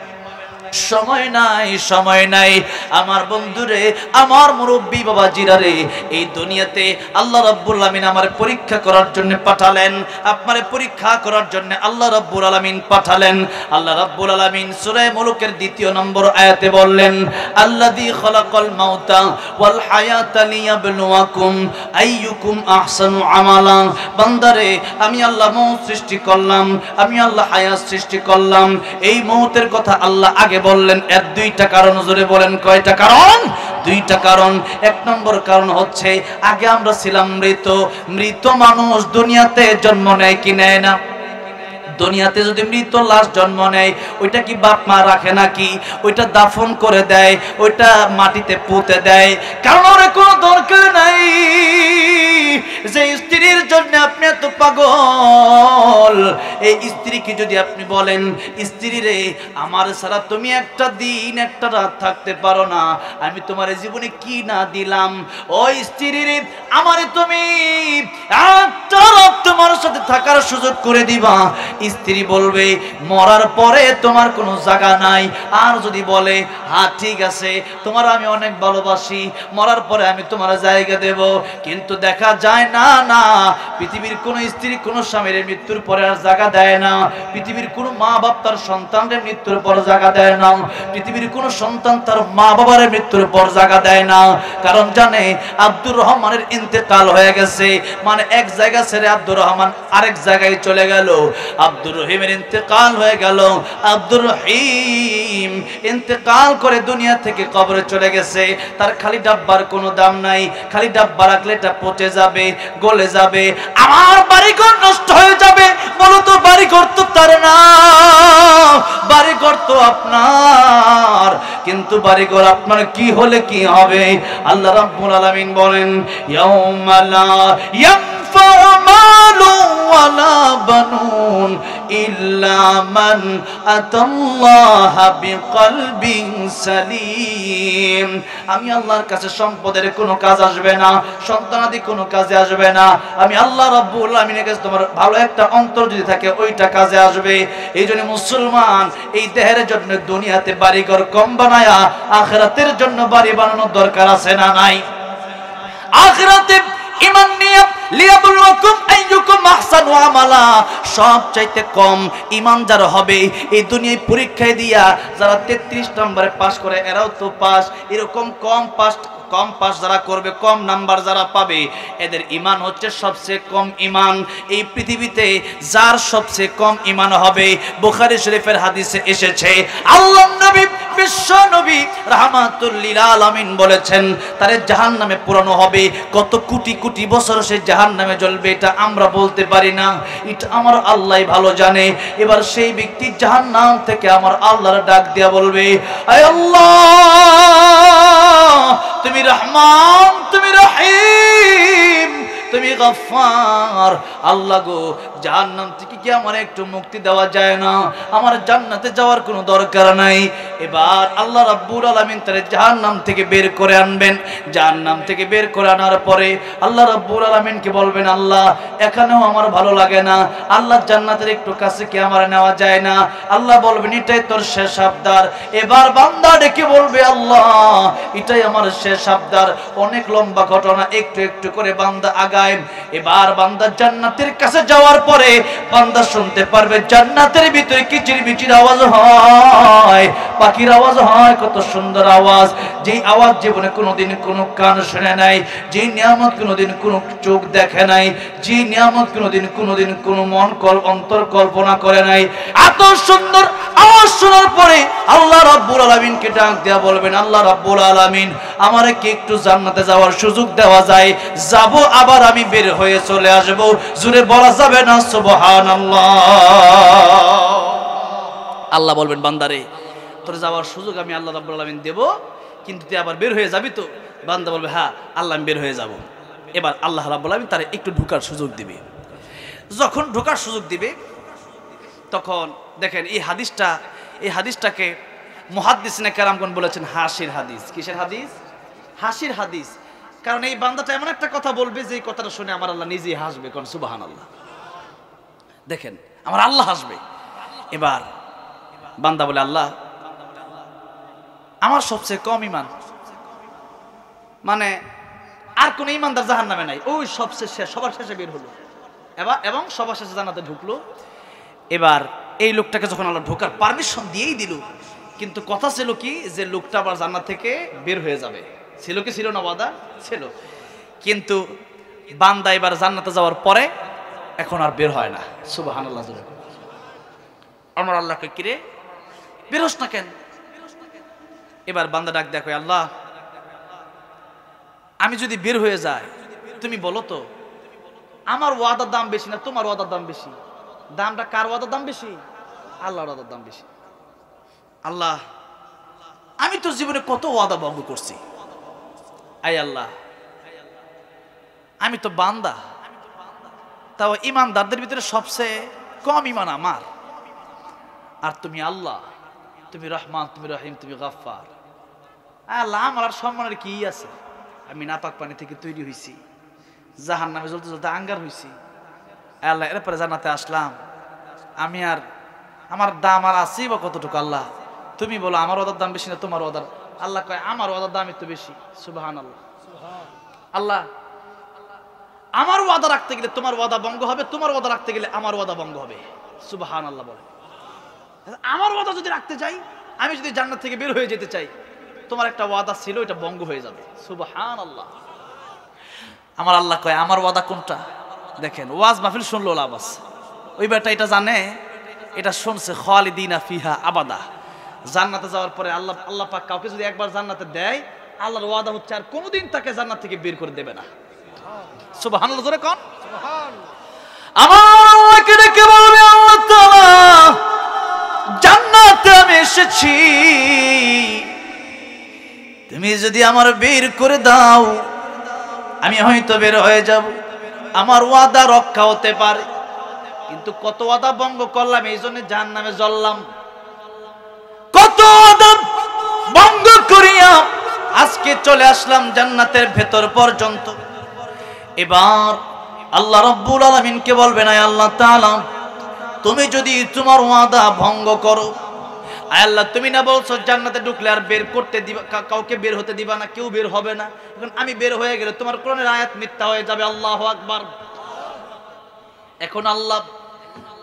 [SPEAKER 1] সময় নাই, সময় নাই। আমার বন্ধুরে, আমার মুরব্বী বাবা জিরারে, এই দুনিয়াতে আল্লাহ রাব্বুল আলামিন আমার পরীক্ষা করার জন্য পাঠালেন, আপনারে পরীক্ষা করার জন্য আল্লাহ রাব্বুল আলামিন পাঠালেন। আল্লাহ রাব্বুল আলামিন সূরা মুলুকের 2 নম্বর আয়াতে বললেন, আল্লাযী খালাকাল মাউতা ওয়াল হায়াতা লিয়াবলুয়াকুম আইয়ুকুম আহসানু আমালা। বান্দারে, আমি আল্লাহ মউত সৃষ্টি করলাম, আমি আল্লাহ হায়াত সৃষ্টি করলাম। এই মউতের কথা আল্লাহ আগে বললেন, এর 2টা কারণ। জোরে বলেন, কয়টা কারণ? 2টা কারণ। 1 নম্বর কারণ হচ্ছে, আগে আমরা ছিলাম মৃত। মৃত মানুষ দুনিয়াতে জন্ম নেয় কি নেয় না? দুনিয়াতে যদি মৃত লাশ জন্ম নেয়, ওইটা কি বাপ মা রাখে নাকি? ওইটা দাফন করে দেয়, ওইটা মাটিতে পুঁতে দেয়। কারণ ওর কোনো দরকার নাই। যে স্ত্রীর জন্য আপনি এত পাগল, এই স্ত্রীকে যদি আপনি বলেন, স্ত্রী রে, আমার ছাড়া তুমি একটা দিন একটা রাত থাকতে পারো না, আমি তোমার জীবনে কি না দিলাম। ওই স্ত্রী রে, আমারে তুমি একটা রাত তোমার সাথে থাকার সুযোগ করে দিবা। স্ত্রী বলবে, মরার পরে তোমার কোনো জায়গা নাই। আর যদি বলে, হ্যাঁ ঠিক আছে, তোমার আমি অনেক ভালোবাসি, মরার পরে আমি তোমার জায়গা দেব। কিন্তু দেখা যায় না, না, পৃথিবীর কোন স্ত্রী কোন স্বামীর মৃত্যুর পরে আর জায়গা দেয় না। পৃথিবীর কোন মা বাপ তার সন্তানের মৃত্যুর পর জায়গা দেয় না। পৃথিবীর কোন সন্তান তার মা বাবার মৃত্যুর পর জায়গা দেয় না। কারণ জানে, আব্দুর রহমানের ইন্তেকাল হয়ে গেছে, মানে এক জায়গা ছেড়ে আব্দুর রহমান আরেক জায়গায় চলে গেল। আব্দুর রহিমের ইন্তেকাল হয়ে গেল। আব্দুর রহিম ইন্তেকাল করে দুনিয়া থেকে কবরে চলে গেছে। তার খালি ডাব্বার কোনো দাম নাই। খালি ডাব্বা রাখলে এটা পচে যাবে, গলে যাবে, আমার বাড়িঘর নষ্ট হয়ে যাবে। মূলত বাড়িঘর তো তার না, বাড়িঘর তো আপনার। কিন্তু বাড়িঘর আপনার কি হলে কি হবে? আল্লাহ রাব্বুল আলামিন বলেন, ইয়াউমা লা ইয়ানফাউ মালু ওয়ালা বানুন ইল্লা মান আতাল্লাহা বিকলবিন সালিম। আমি আল্লাহর কাছে সম্পদের কোনো কাজ আসবে না, সন্তানাদি কোনো কাজে আসবে না। আমি আল্লাহ রাব্বুল আলামিনের কাছে তোমার ভালো একটা অন্তর যদি থাকে, ওইটা কাজে আসবে। এই জন্য মুসলমান এই দেহের জন্য দুনিয়াতে বাড়িঘর কম বানায়া আখিরাতের জন্য বাড়ি বানানোর দরকার আছে না নাই? আখিরাতে ঈমান নিয়ে লিয়াবলুয়াকুম আইয়ুকুম আহসানু আমালা, সবচাইতে কম ঈমান যারা হবে এই দুনিয়ায় পরীক্ষায় দিয়া যারা 33 নম্বরে পাস করে, এরাও তো পাস। এরকম কম পাস যারা করবে, কম নাম্বার যারা পাবে, এদের ঈমান হচ্ছে সবচেয়ে কম ঈমান। এই পৃথিবীতে যার সবচেয়ে কম ঈমান হবে, বুখারী শরীফের হাদিসে এসেছে, আল্লাহর নবী বিশ্ব নবী রাহমাতুল লিল আলামিন বলেছেন, তারে জাহান্নামে পোড়ানো হবে। কত কোটি কোটি বছর সে জাহান্নামে জ্বলবে, এটা আমরা বলতে পারি না, এটা আমার আল্লাহই ভালো জানে। এবার সেই ব্যক্তি জাহান্নাম থেকে আমার আল্লাহর ডাক দিয়া বলবে, আয় আল্লাহ, তুমি রহমান, তুমি রহিম, তুমি গফফার। আল্লাহ গো, জাহান্নাম থেকে কি আমার একটু মুক্তি দেওয়া যায় না? আমার জান্নাতে যাওয়ার কোনো দরকার নাই। এবার আল্লাহ রাব্বুল আলামিন তারে জাহান্নাম থেকে বের করে আনবেন। জাহান্নাম থেকে বের করে আনার পরে আল্লাহ রাব্বুল আলামিনকে বলবেন, আল্লাহ, এখানেও আমার ভালো লাগে না, আল্লাহ জান্নাতের একটু কাছে কি আমার নেওয়া যায় না? আল্লাহ বলবেন, এটাই তোর শেষ আবদার। এবার বান্দা ডেকে বলবে, আল্লাহ, এটাই আমার শেষ আবদার। অনেক লম্বা ঘটনা, একটু একটু করে বান্দা আগায়। এবার বান্দা জান্নাতের কাছে যাওয়ার পরে বান্দা শুনতে পারবে জান্নাতের ভিতরে কিচিরমিচির আওয়াজ হয়, পাখির আওয়াজ হয়, কত সুন্দর আওয়াজ। যেই আওয়াজ জীবনে কোনোদিন কোনো কান শুনে নাই, যেই নিয়ামত কোনোদিন কোনো চোখ দেখে নাই, যে নিয়ামত কোনোদিন কোনো মন অন্তর কল্পনা করে নাই। এত সুন্দর আওয়াজ শোনার পরে আল্লাহ রাব্বুল আলামিনকে ডাক দেয়া বলবেন, আল্লাহ রাব্বুল আলামিন, আমারে কি একটু জান্নাতে যাওয়ার সুযোগ দেওয়া যায়? যাব, আবার আমি বের হয়ে চলে আসব। জোরে বলা যাবে না সুবহানাল্লাহ? আল্লাহ বলবেন, বান্দারে, তোর যাওয়ার সুযোগ আমি আল্লাহ রাব্বুল আলামিন দেব, কিন্তু তুই আবার বের হয়ে যাবি তো? বান্দা বলবে, হ্যাঁ আল্লাহ, আমি বের হয়ে যাব। এবার আল্লাহ রাব্বুল আলামিন তারে একটু ঢোকার সুযোগ দিবে। যখন ঢোকার সুযোগ দিবে, তখন দেখেন এই হাদিসটাকে মুহাদ্দিসিনে কেরামগণ বলেছেন হাসির হাদিস। কিসের হাদিস? হাসির হাদিস। কারণ এই বান্দাটা এমন একটা কথা বলবে যে এই কথাটা শুনে আমার আল্লাহ নিজেই হাসবে। কোন সুবহানাল্লাহ। দেখেন, আমার আল্লাহ হাসবে। এবার বান্দা বলে, আল্লাহ, আমার সবচেয়ে কম ইমান, মানে আর কোন ইমানদার জাহান্নামে নাই, ওই সবচেয়ে শেষ, সবার শেষে বের হলো এবং সবার শেষে জান্নাতে ঢুকলো। এবার এই লোকটাকে যখন আল্লাহ ঢোকার পারমিশন দিয়েই দিল, কিন্তু কথা ছিল কি যে লোকটা আবার জান্নাত থেকে বের হয়ে যাবে, ছিল কি ছিল না? ওয়াদা ছিল। কিন্তু বান্দা এবার জান্নাতে যাওয়ার পরে এখন আর বের হয় না। সুবহানাল্লাহ। আমার আল্লাহকে কিরে বের হোস না কেন? এবার বান্দা ডাক দেখো, আল্লাহ আমি যদি বের হয়ে যাই, তুমি বলো তো আমার ওয়াদার দাম বেশি না তোমার ওয়াদার দাম বেশি? দামটা কার ওয়াদার দাম বেশি? আল্লাহর ওয়াদার দাম বেশি। আল্লাহ আমি তোর জীবনে কত ওয়াদা ভঙ্গ করছি, আয় আল্লাহ আমি তো বান্দা, তাও ইমানদারদের ভিতরে সবচেয়ে কম ইমান আমার, আর তুমি আল্লাহ, তুমি রহমান, তুমি রহিম, তুমি গাফফার। আল্লাহ আমার আর সম্মানের কি আছে? আমি নাপাক পানি থেকে তৈরি হয়েছি, জাহান্নামে জ্বলতে জ্বলতে আঙ্গার হয়েছি, আল্লাহ এরপরে জান্নাতে আসলাম, আমি আর আমার দাম আর আছি বা কতটুকু? আল্লাহ তুমি বলো আমার ওয়াদার দাম বেশি না তোমার ওয়াদার? আল্লাহ কয় আমার ওয়াদার দাম একটু বেশি। সুবহানাল্লাহ। আল্লাহ আমার ওয়াদা রাখতে গেলে তোমার ওয়াদা ভঙ্গ হবে, তোমার ওয়াদা রাখতে গেলে আমার ওয়াদা ভঙ্গ হবে। সুবহানাল্লাহ বলে, আমার ওয়াদা যদি রাখতে চাই, আমি যদি জান্নাত থেকে বের হয়ে যেতে চাই, তোমার একটা ওয়াদা ছিল এটা ভঙ্গ হয়ে যাবে। সুবহানাল্লাহ। আমার আল্লাহ কয় আমার ওয়াদা কোনটা? দেখেন ওয়াজ মাহফিল শুনলো লাভ আছে, ওই বেটা এটা জানে, এটা শুনছে খালিদিনা ফিহা আবাদা, জান্নাতে যাওয়ার পরে আল্লাহ পাক কাউকে যদি একবার জান্নাতে দেয়, আল্লাহর ওয়াদা হচ্ছে আর কোনোদিন তাকে জান্নাত থেকে বের করে দেবে না। সুবহানাল্লাহ জোরে কোন সুবহানাল্লাহ। আমার আল্লাহকে ডেকে বলবে, আল্লাহ তাআলা জান্নাতে আমি এসেছি, তুমি যদি আমার বের করে দাও আমি হয়তো বের হয়ে যাব, আমার ওয়াদা রক্ষা হতে পারে, কিন্তু কত ওয়াদা ভঙ্গ করলাম, এই জন্য জাহান্নামে জ্বললাম। কত ওয়াদা ভঙ্গ করিয়া আজকে চলে আসলাম জান্নাতের ভেতর পর্যন্ত। এবার আল্লাহ রাব্বুল আলামিনকে বলবেন, আয় আল্লাহ তাআলা তুমি যদি তোমার ওয়াদা ভঙ্গ করো, আয় আল্লাহ তুমি না বলছো জান্নাতে ঢুকলে আর বের করতে দিবা, কাউকে বের হতে দিবা না, কেউ বের হবে না, এখন আমি বের হয়ে গেলে তোমার কোরআনের আয়াত মিথ্যা হয়ে যাবে। আল্লাহু আকবার। এখন আল্লাহ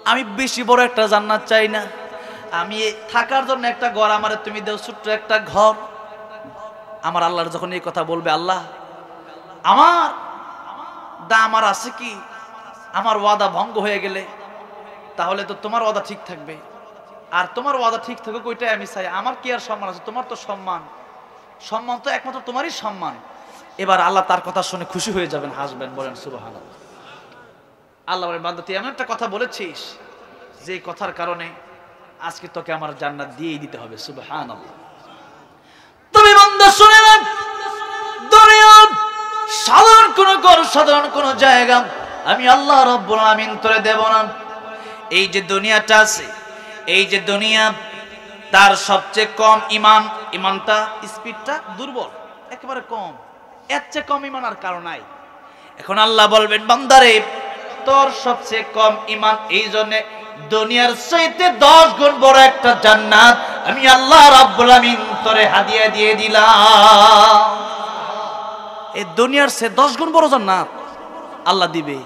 [SPEAKER 1] আমি বেশি বড় একটা জান্নাত চাই না, আমি থাকার জন্য একটা ঘর আমারে তুমি দাও, ছোট্ট একটা ঘর। আমার আল্লাহর যখন এই কথা বলবে, আল্লাহ আমার দাম আর আছে কি? আমার ওয়াদা ভঙ্গ হয়ে গেলে তাহলে তো তোমার ওয়াদা ঠিক থাকবে, আর তোমার ওয়াদা ঠিক থাকুক ওইটাই আমি চাই। আমার কি আর সম্মান আছে? তোমার তো সম্মান, সম্মান তো একমাত্র তোমারই সম্মান। এবার আল্লাহ তার কথা শুনে খুশি হয়ে যাবেন, হাসবেন, বলেন সুবহানাল্লাহ। আল্লাহ বলেন, বান্দা তুই এমন একটা কথা বলেছিস যে কথার কারণে আজকে তোকে আমার জান্নাত দিয়েই দিতে হবে। সুবহানাল্লাহ। তুমি বান্দা শুনে রাখ, দুনিয়ার সাধারণ কোন ঘর, সাধারণ কোন জায়গা আমি আল্লাহ রাব্বুল আমিন তোরে দেব না। এই যে দুনিয়াটা আছে, এই যে দুনিয়া, তার সবচেয়ে কম ইমান, ইমানটা স্পিডটা দুর্বল, একেবারে কম, এর চেয়ে কম ইমান আর কারো নাই। এখন আল্লাহ বলবেন, বান্দারে তোর সবচেয়ে কম ইমান, এই জন্য দুনিয়ার চাইতে 10 গুণ বড় একটা জান্নাত আমি আল্লাহ রাব্বুল আমিন তোরে হাদিয়া দিয়ে দিলাম। এই দুনিয়ার চেয়ে 10 গুণ বড় জান্নাত আল্লাহ দিবে।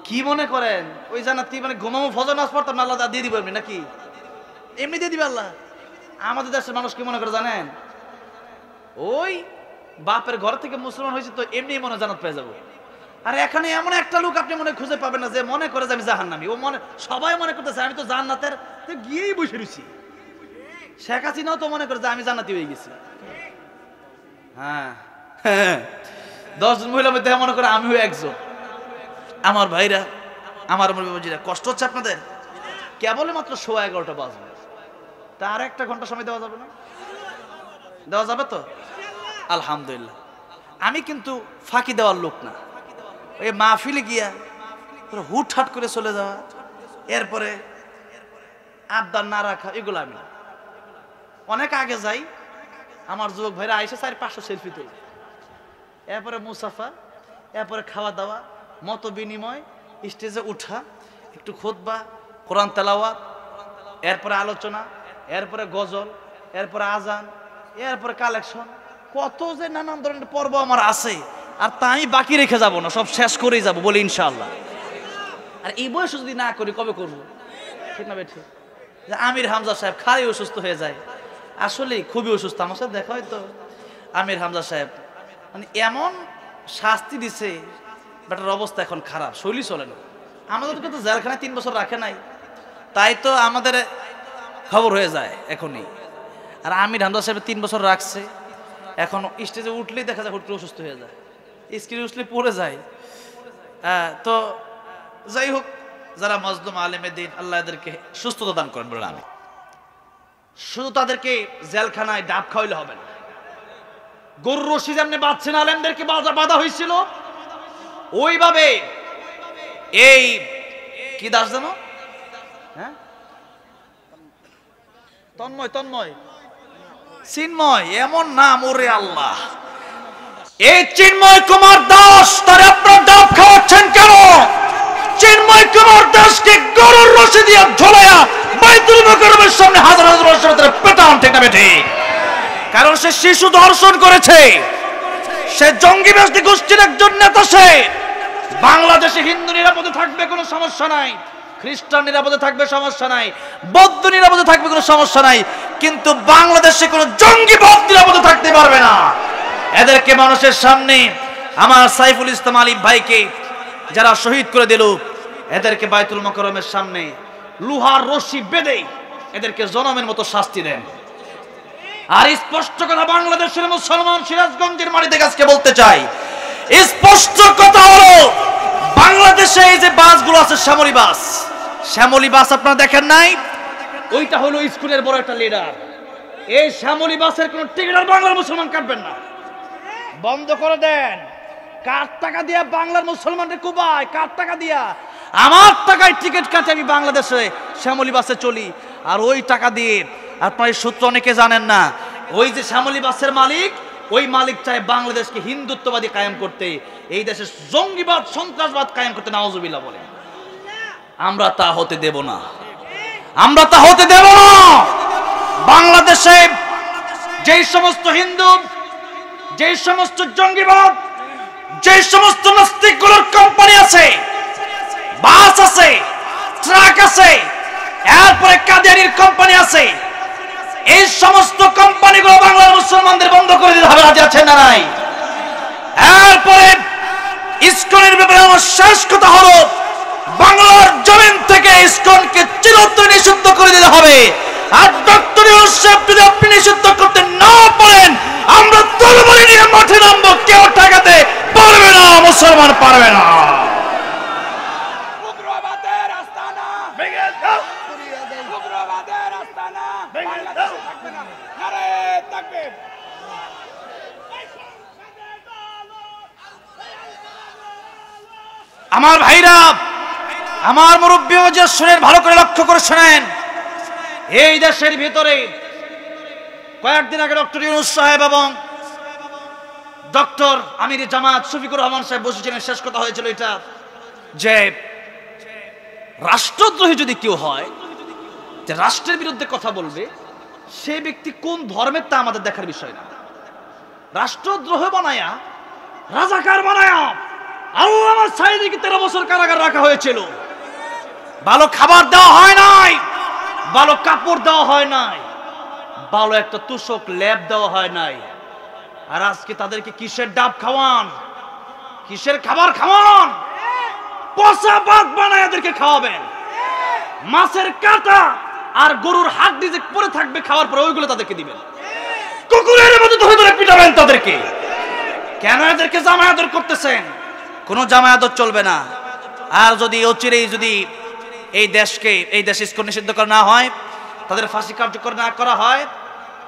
[SPEAKER 1] কি মনে করেন ওই জান্নাত কি মানে ঘুমামো ফজর নামাজ পড়তাম না, আল্লাহ দিয়ে দিবেন নাকি? এমনি দিয়ে দিবে আল্লাহ। আমাদের দেশের মানুষ কি মনে করে জানেন? ওই বাপের ঘর থেকে মুসলমান হয়েছে তো এমনি মনে জান্নাত পেয়ে যাবো। আর এখানে এমন একটা লোক আপনি মনে খুঁজে পাবেন না যে মনে করে যে আমি জাহান্নামী। ও মনে, সবাই মনে করতেছে আমি তো জান্নাতের গিয়েই বসে রয়েছি। শেখ হাসিনাও তো মনে করে যে আমি জান্নাতি হয়ে গেছি। হ্যাঁ, 10 জন মহিলার মধ্যে মনে করে আমি হয়ে একজন। আমার ভাইরা, আমার মুরব্বিরা, কষ্ট হচ্ছে আপনাদের? কেবলই মাত্র 11:15 বাজবে, তার 1 ঘন্টা সময় দেওয়া যাবে না? দেওয়া যাবে তো? আলহামদুলিল্লাহ। আমি কিন্তু ফাঁকি দেওয়ার লোক না। ওই মাহফিলে গিয়া হুটহাট করে চলে যাওয়া, এরপরে আবদার না রাখা, এগুলো আমি না। অনেক আগে যাই, আমার যুবক ভাইরা আইসে 400-500 সেলফি তোলে, এরপরে মুসাফা, এরপরে খাওয়া দাওয়া, মত বিনিময়, স্টেজে উঠা, একটু খুতবা, কোরআন তেলাওয়াত, এরপরে আলোচনা, এরপরে গজল, এরপরে আজান, এরপরে কালেকশন, কত যে নানান ধরনের পর্ব আমার আছে, আর তা আমি বাকি রেখে যাব না, সব শেষ করেই যাব বলি ইনশাআল্লাহ। আর এই বয়সে যদি না করি কবে করব? ঠিক না বেঠিক? যে আমির হামজা সাহেব খালি অসুস্থ হয়ে যায়, আসলে খুবই অসুস্থ, আমার সাথে দেখা হয় তো। আমির হামজা সাহেব মানে এমন শাস্তি দিছে, বেটার অবস্থা এখন খারাপ, শৈলী চলে না। আমাদেরকে তো জেলখানায় 3 বছর রাখে নাই, তাই তো আমাদের খবর হয়ে যায় এখনই। আর আমির হামজা সাহেব 3 বছর রাখছে, এখন স্টেজে উঠলেই দেখা যায় হুট করে অসুস্থ হয়ে যায়, স্ক্রিনে উঠলে পড়ে যায়। তো যাই হোক, যারা মজলুম আলেমে দিন, আল্লাহ এদেরকে সুস্থতা দান করেন বলে আমি। শুধু তাদেরকে জেলখানায় ডাব খাওয়াইলে হবে না, গরুর রশি যেমনি বাঁধছেন আলেমদেরকে বাধা হয়েছিল, ওইভাবে এই কি দাস জানো, হ্যাঁ তন্ময় চিন্ময়, এমন নাম, ওরে আল্লাহ, এই চিন্ময় কুমার দাস, তার আপনার ডাব খাওয়াচ্ছেন কেন? চিন্ময় কুমার দাসকে গরুর রশি দিয়ে ঝোলায়া বাইতুল মুকাররমের সামনে হাজার হাজার বছর ধরে পেটান, ঠিক না বেঠিক? কারণ সে শিশু ধর্ষণ করেছে, সে জঙ্গিবাদী গোষ্ঠীর একজন নেতা। সে বাংলাদেশে হিন্দু নিরাপদে থাকবে, কোনো সমস্যা নাই, খ্রিস্টান নিরাপদে থাকবে, সমস্যা নাই, বৌদ্ধ নিরাপদে থাকবে, কোনো সমস্যা নাই, কিন্তু বাংলাদেশে কোনো জঙ্গিবাদ নিরাপদে থাকতে পারবে না। এদেরকে মানুষের সামনে, আমার সাইফুল ইসলাম আলী ভাইকে যারা শহীদ করে দিল, এদেরকে বাইতুল মুকাররমের সামনে লোহার রশি বেঁধে এদেরকে জনমের মতো শাস্তি দেন। আর স্পষ্ট কথা বাংলাদেশের মুসলমান সিরাজগঞ্জের মাটি থেকে আজকে বলতে চাই, স্পষ্ট কথা হলো, বাংলাদেশে এই যে বাসগুলো আছে, শ্যামলী বাস আপনারা দেখেন নাই? ওইটা হলো স্কুলের বড় একটা লিডার। এই শ্যামলী বাসের কোন টিকিট আর বাংলার মুসলমান কাটবেন না, বন্ধ করে দেন। কার টাকা দিয়া বাংলার মুসলমানদের কুবায়? কার টাকা দিয়া? আমার টাকায় টিকিট কাটে আমি বাংলাদেশে শ্যামলী বাসে চলি, আর ওই টাকা দিয়ে আপনার এই সূত্র অনেকে জানেন না, ওই যে শ্যামলী বাসের মালিক, ওই মালিক চায় বাংলাদেশকে হিন্দুত্ববাদী কায়েম করতে, এই দেশে জঙ্গিবাদ সন্ত্রাসবাদ কায়েম করতে, নাউজুবিল্লাহ বলে। আমরা তা হতে দেব না, আমরা তা হতে দেব না। বাংলাদেশে যেই সমস্ত হিন্দু, যেই সমস্ত জঙ্গিবাদ, যেই সমস্ত নাস্তিকগুলোর কোম্পানি আছে, বাস আছে, ট্রাক আছে, এরপরে কাদিয়ানির কোম্পানি আছে, এই সমস্ত কোম্পানিগুলো বাংলার মুসলমানদের বন্ধ করে দিতে হবে, রাজি আছেন না নাই? এরপরে ইসকনের ব্যাপারে আমার শেষ কথা হলো, বাংলার জমিন থেকে ইসকনকে চিরতরে নিষিদ্ধ করে দিতে হবে। আর ডক্টর ইউসুফ যদি আপনি নিষিদ্ধ করতে না পারেন, আমরা তরবারি নিয়ে মাঠে নামবো, কেউ ঠেকাতে পারবে না, মুসলমান পারবে না। আমার ভাইরা, আমার মুরব্বী ওয়াজ শুনেন, ভালো করে লক্ষ্য করে শুনেন। এই দেশের ভিতরে কয়েকদিন আগে ডক্টর ইউনূস সাহেব এবং ডক্টর আমির জামাত শফিকুর রহমান সাহেব বসেছিলেন, শেষ কথা হয়েছিল এটা যে রাষ্ট্রদ্রোহী যদি কেউ হয়, যে রাষ্ট্রের বিরুদ্ধে কথা বলবে, সে ব্যক্তি কোন ধর্মের তা আমাদের দেখার বিষয় না। রাষ্ট্রদ্রোহ বানায়া, রাজাকার বানায়া আল্লামা সাঈদীকে 13 বছর কারাগারে রাখা হয়েছিল। ভালো খাবার দেওয়া হয় নাই, ভালো কাপড় দেওয়া হয় নাই, ভালো একটা তুষক ল্যাব দেওয়া হয় নাই। আর আজকে তাদেরকে কিসের ডাব খাওয়ান, কিসের খাবার খাওয়ান? পচা ভাত বানায় এদেরকে খাওয়াবেন, মাছের কাঁটা আর গরুর হাড্ডি যে পড়ে থাকবে খাওয়ার পরে ওইগুলো তাদেরকে দিবেন, কুকুরের মতো ধরে ধরে পিটাবেন তাদেরকে। কেন এদেরকে জামায়াত করতেছেন? কোনো জামায়াত চলবে না। আর যদি অচিরেই যদি এই দেশে ইসকন নিষিদ্ধ করা না হয়, তাদের ফাঁসি কার্যকর না করা হয়,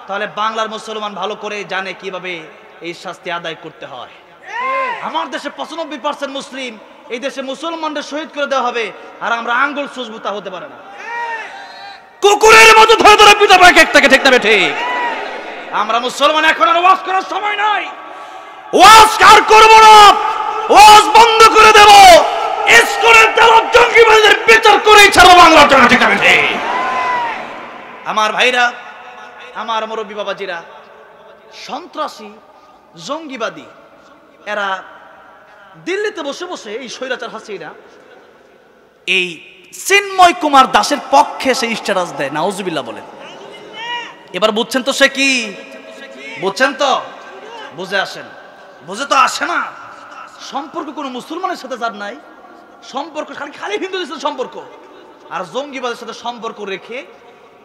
[SPEAKER 1] তাহলে বাংলার মুসলমান ভালো করে জানে কিভাবে এই শাস্তি আদায় করতে হয়। আমার দেশে 95% মুসলিম, এই দেশে মুসলমানদের শহীদ করে দেওয়া হবে, আর আমরা আঙ্গুল সুজবো, তা হতে পারে না। কুকুরের মতো ধরে ধরে পিটাবো এক একটাকে, ঠিক না ঠিক? আমরা মুসলমান, এখন আর ওয়াজ করার সময় নাই, ওয়াজ কার করবো না, ওয়াজ বন্ধ করে দেব, ইসকনের দ্বারা জঙ্গিবাদের বিচার করেই ছাড়বো বাংলার জন্য, ঠিক না ঠিক? আমার ভাইরা, আমার মুরব্বী বাবাজিরা, সন্ত্রাসী জঙ্গিবাদী এরা দিল্লিতে বসে বসে এই স্বৈরাচার হাসিনা এই চিন্ময় কুমার দাসের পক্ষে সে স্ট্যাটাস দেয়, নাউজুবিল্লাহ বলেন। এবার বুঝছেন তো সে কি, বুঝছেন তো, বুঝে আসেন, বুঝে তো আসে না। সম্পর্ক কোনো মুসলমানের সাথে যার নাই, সম্পর্ক খালি খালি হিন্দুদের সাথে সম্পর্ক, আর জঙ্গিবাদের সাথে সম্পর্ক রেখে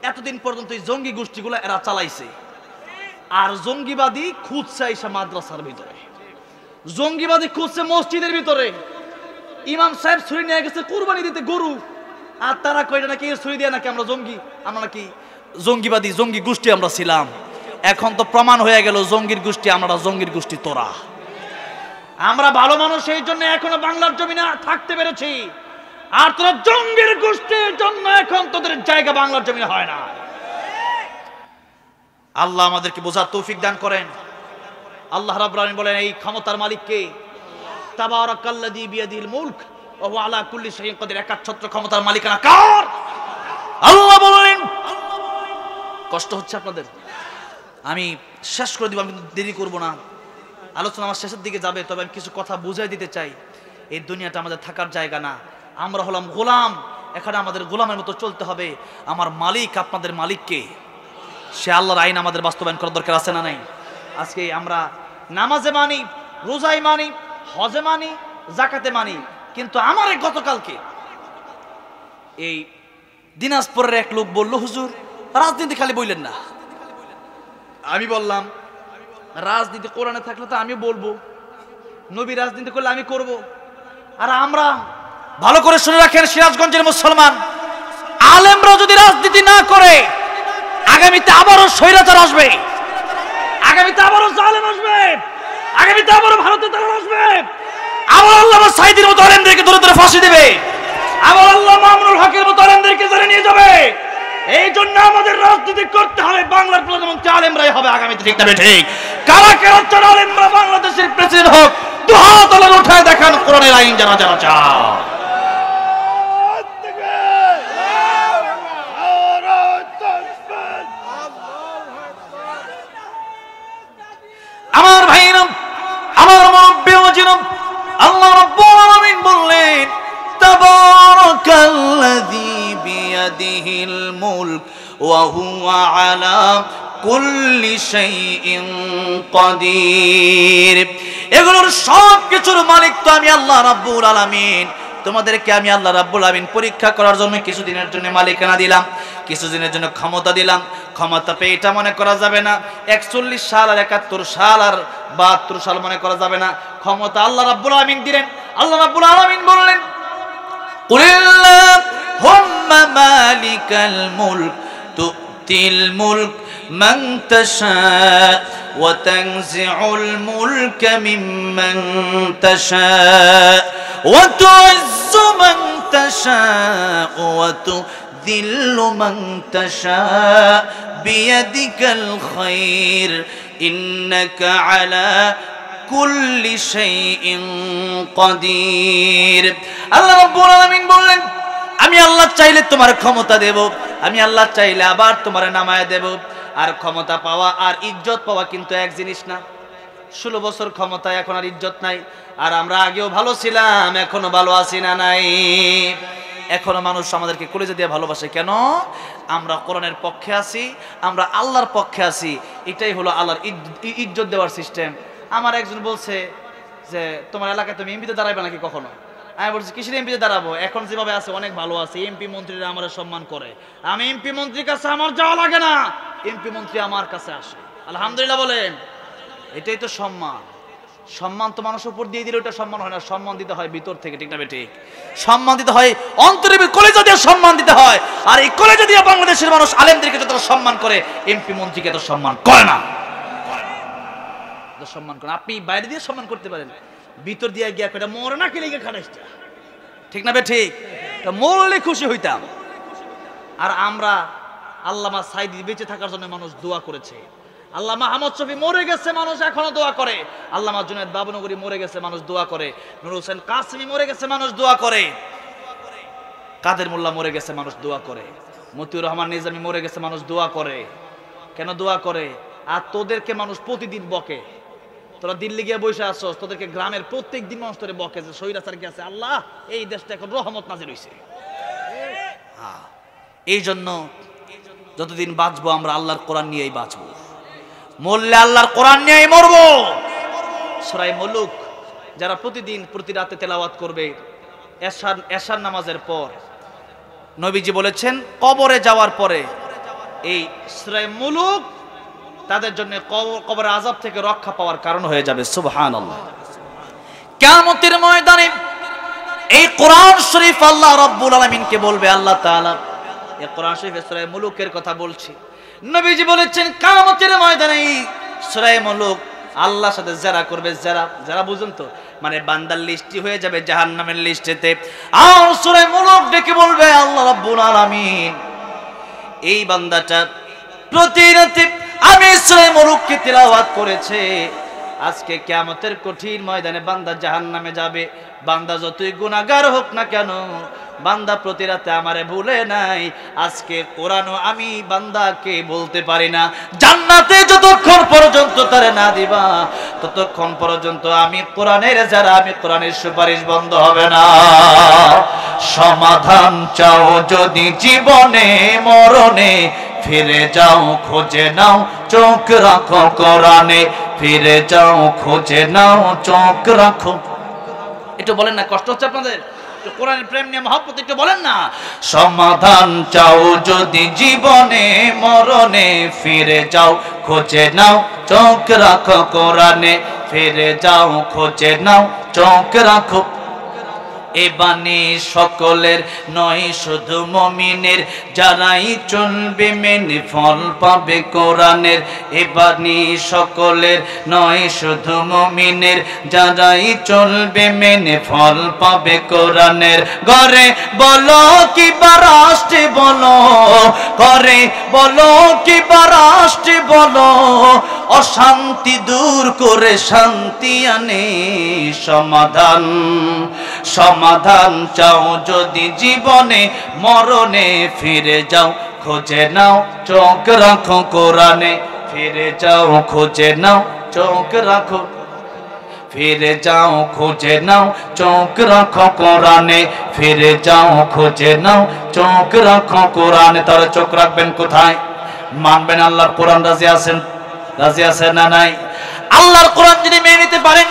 [SPEAKER 1] এতদিন পর্যন্ত এই জঙ্গি গোষ্ঠীগুলো এরা চালাইছে। আর জঙ্গিবাদী খুঁজছে এসে মাদ্রাসার ভিতরে, জঙ্গিবাদী খুঁজছে মসজিদের ভিতরে। ইমাম সাহেব ছুরি নিয়ে গেছে কুরবানি দিতে গরু, আর তারা কয়টা নাকি ছুরি দিয়ে নাকি আমরা নাকি জঙ্গিবাদী, জঙ্গি গোষ্ঠী আমরা ছিলাম। এখন তো প্রমাণ হয়ে গেল জঙ্গির গোষ্ঠী আমরা, জঙ্গির গোষ্ঠী তোরা। আমরা ভালো মানুষ, এই জন্য এখনো বাংলার জমিনে থাকতে পেরেছি, আর তোরা জঙ্গির গোষ্ঠীর জন্য এখন তোদের জায়গা বাংলার জমিনে হয় না। আল্লাহ আমাদেরকে বোঝার তৌফিক দান করেন। আল্লাহ রাব্বুল আলামিন বলেন, এই ক্ষমতার মালিক কে? তাবারাকাল্লাযী বিয়াদিল মুলক ওয়া হুয়া আলা কুল্লি শাইইন কাদির। একচ্ছত্র ক্ষমতার মালিকানা কার? আল্লাহ বলেন। কষ্ট হচ্ছে আপনাদের, আমি শেষ করে দিব, আমি দেরি করব না, আলোচনা আমার শেষের দিকে যাবে। তবে আমি কিছু কথা বুঝাই দিতে চাই। এই দুনিয়াটা আমাদের থাকার জায়গা না, আমরা হলাম গোলাম। এখানে আমাদের গোলামের মতো চলতে হবে। আমার মালিক, আপনাদের মালিক কে? সে আল্লাহর আইন আমাদের বাস্তবায়ন করার দরকার আছে না নাই? আজকে আমরা নামাজে মানি, রোজায় মানি, হজে মানি, জাকাতে মানি, কিন্তু আমার গতকালকে এই দিনাজপুরের এক লোক বলল, হুজুর রাজনীতি খালি বললেন না। আমি বললাম, রাজনীতি কোরআনে থাকলে তো আমি বলবো, নবী রাজনীতি করলে আমি করব। আর আমরা ভালো করে শুনে রাখেন, সিরাজগঞ্জের মুসলমান আলেমরা যদি রাজনীতি না করে, আগামীতে আবারও স্বৈরাচার আসবে, আগামীতে আবারও জালেম আসবে, আগামীতে আবারও ভারতের দালাল আসবে। আবার আল্লামা সাঈদীর মতো আলেমদেরকে ধরে ধরে ফাঁসি দেবে, আবার আল্লাহ মামুনুল হকের মতো আলেমদেরকে ধরে নিয়ে যাবে। এই জন্য আমাদের রাজনীতি করতে হবে, বাংলার প্রধানমন্ত্রী আলেমরাই হবে আগামীতে, ঠিক না ঠিক? কারা কারা চান আলেমরা বাংলাদেশের প্রেসিডেন্ট হোক? দুহাত আল্লাহ উঠায় দেখান কোরআনের আইন যারা যারা চান। আমার ভাইরা, আমার মুরব্বি ওয়াজিরাম, আল্লাহ রাব্বুল আলামিন বললেন, তাবারাকাল্লাযী বিয়াদিহিল মুলক ওয়া হুয়া আলা কুল্লি শাইইন কাদির। এগুলোর সব কিছুর মালিক তো আমি আল্লাহ রাব্বুল আলামিন। তোমাদেরকে আমি আল্লাহ রাব্বুল আলামিন পরীক্ষা করার জন্য কিছুদিনের জন্য মালিকানা দিলাম, কিছুদিনের জন্য ক্ষমতা দিলাম। ক্ষমতা পেয়ে এটা মনে করা যাবে না 41 সাল আর 71 সাল আর 72 সাল মনে করা যাবে না। ক্ষমতা আল্লাহ রাব্বুল আলামিন দিলেন। আল্লাহ রাব্বুল আলামিন বললেন, কুলিল্লাহুম্মা মালিকাল মুলক তুতিল মুলক মান তাশা ওয়া তানজিউল মুলকা মিম্মান তাশা ওয়া তুইজ্জু মান তাশা ওয়া তুযিল্লু মান তাশা বিয়াদিকাল খায়র ইন্নাকা আলা কুল্লি শাইইন কাদির। আল্লাহ রাব্বুল আলামিন বললেন, আমি আল্লাহ চাইলে তোমার ক্ষমতা দেব, আমি আল্লাহ চাইলে আবার তোমার নামায় দেব। আর ক্ষমতা পাওয়া আর ইজ্জত পাওয়া কিন্তু এক জিনিস না। 16 বছর ক্ষমতা, এখন আর ইজ্জত নাই। আর আমরা আগেও ভালো ছিলাম, এখনো ভালো আছি না নাই? এখনো মানুষ আমাদেরকে কলেজে দিয়ে ভালোবাসে। কেন? আমরা কোরআনের পক্ষে আছি, আমরা আল্লাহর পক্ষে আছি। এটাই হলো আল্লাহর ইজ্জত দেওয়ার সিস্টেম। আমার একজন বলছে যে, তোমার এলাকায় তুমি এমপিতে দাঁড়াবে নাকি কখনো? আমি বলছি, কিসের এমপিতে দাঁড়াবো? এখন যেভাবে আছে অনেক ভালো আছে, এমপি মন্ত্রীরা আমার সম্মান করে। আমি এমপি মন্ত্রীর কাছে আমার যাওয়া লাগে না, এমপি মন্ত্রী আমার কাছে আসে। আলহামদুলিল্লাহ বলেন। এটাই তো সম্মান। সম্মান তো মানুষের উপর দিয়ে দিলে ওটা সম্মান হয় না, সম্মান দিতে হয় ভিতর থেকে, ঠিক না ঠিক? সম্মান দিতে হয় অন্তরে, কলেজা দিয়ে সম্মান দিতে হয়। আর এই কলেজা দিয়ে বাংলাদেশের মানুষ আলেমদেরকে যতটা সম্মান করে, এমপি মন্ত্রীকে এত সম্মান করে না। সম্মান করেন, আপনি বাইরে দিয়ে সম্মান করতে পারেন, ভিতর দিয়ে গিয়া কয়টা মরে না খেলে গিয়ে খাটাইছে, ঠিক না ঠিক? মরলে খুশি হইতাম। আর আমরা আল্লামা সাঈদী বেঁচে থাকার জন্য মানুষ দোয়া করেছে, আল্লামা আহমদ শফী মরে গেছে, মানুষ এখনো দোয়া করে, আল্লামা জুনায়েদ বাবনগরী মরে গেছে, মানুষ দোয়া করে, নূর হোসেন কাসেমী মরে গেছে, মানুষ দোয়া করে, কাদের মোল্লা মরে গেছে, মানুষ দোয়া করে, মতিউর রহমান নিজামী মরে গেছে, মানুষ দোয়া করে। কেন দোয়া করে? আর তোদেরকে মানুষ প্রতিদিন বকে। তোরা দিল্লি গিয়ে বসে আসছস, তোদেরকে গ্রামের প্রত্যেক দিন মানুষ তোরে বকে যে স্বৈরাচার কি আছে, আল্লাহ এই দেশটা এখন রহমত নাজিল হইছে। এই জন্য যতদিন বাঁচবো আমরা আল্লাহর কোরআন নিয়েই বাঁচবো, মরলে আল্লাহর কোরআন নিয়েই মরবো। সূরা মুলুক যারা প্রতিদিন প্রতি রাতে তেলাওয়াত করবে এশার নামাজের পর, নবীজি বলেছেন কবরে যাওয়ার পরে এই সূরা মুলুক তাদের জন্য কবরের আযাব থেকে রক্ষা পাওয়ার কারণ হয়ে যাবে। সুবহানাল্লাহ। কিয়ামতের ময়দানে এই কোরআন শরীফ আল্লাহ রাব্বুল আলামিনকে বলবে, আল্লাহ তাআলা এই কোরআন শরীফে সূরা মুলুকের কথা বলছি, নবীজি বলেছেন কিয়ামতের ময়দানে এই সূরা মুলুক আল্লাহর সাথে যারা করবে, যারা বুঝুন তো, মানে বান্দার লিস্টই হয়ে যাবে জাহান্নামের লিস্টেতে। আর সূরা মুলুক ডেকে বলবে, আল্লাহ রাব্বুল আলামিন এই বান্দাটা প্রতি রাতে আমি সূরা মুলুককে তিলাওয়াত করেছে, আজকে কিয়ামতের কঠিন ময়দানে বান্দা জাহান্নামে যাবে। বান্দা যতই গুনাহগার হোক না কেন, বান্দা প্রতি রাতে আমারে ভুলে নাই। আজকে কোরআনও আমি বান্দাকে বলতে পারি না, জান্নাতে যতক্ষণ পর্যন্ত তারে না দিবা ততক্ষণ পর্যন্ত আমি কোরআনের সুপারিশ বন্ধ হবে না। সমাধান চাও যদি জীবনে মরণে, ফিরে যাও খোঁজে নাও চোখ রাখো কোরআনে, ফিরে যাও খোঁজে নাও চোখ রাখো। একটু বলেন না, কষ্ট হচ্ছে আপনাদের? কোরআনের প্রেম নিয়ে মহব্বত একটু বলেন না। সমাধান চাও যদি জীবনে মরণে, ফিরে যাও খোঁজে নাও চোখ রাখো কোরআনে, ফিরে যাও খোঁজে নাও চোখ রাখো। এ বাণী সকলের নয় শুধু মুমিনের, যারাই চলবে মেনে ফল পাবে কোরআনের। এ বাণী সকলের নয় শুধু মুমিনের, যারাই চলবে মেনে ফল পাবে কোরআনের। ঘরে বলো কি বা রাষ্ট্রে বলো, ঘরে বলো কি বা রাষ্ট্রে বলো, অশান্তি দূর করে শান্তি আনে সমাধান চাও যদি জীবনে মরণে, ফিরে যাও খোঁজে নাও চোখ রাখো কোরআনে, ফিরে যাও খোঁজে নাও চোখ রাখো, ফিরে যাও খোঁজে নাও চোখ রাখো কোরআনে, ফিরে যাও খোঁজে নাও চোখ রাখো কোরআনে। তাহলে চোখ রাখবেন কোথায়? মানবেন আল্লাহর কোরআন? রাজি আছেন না নাই? আল্লাহর কোরআন যদি মেনে নিতে পারেন,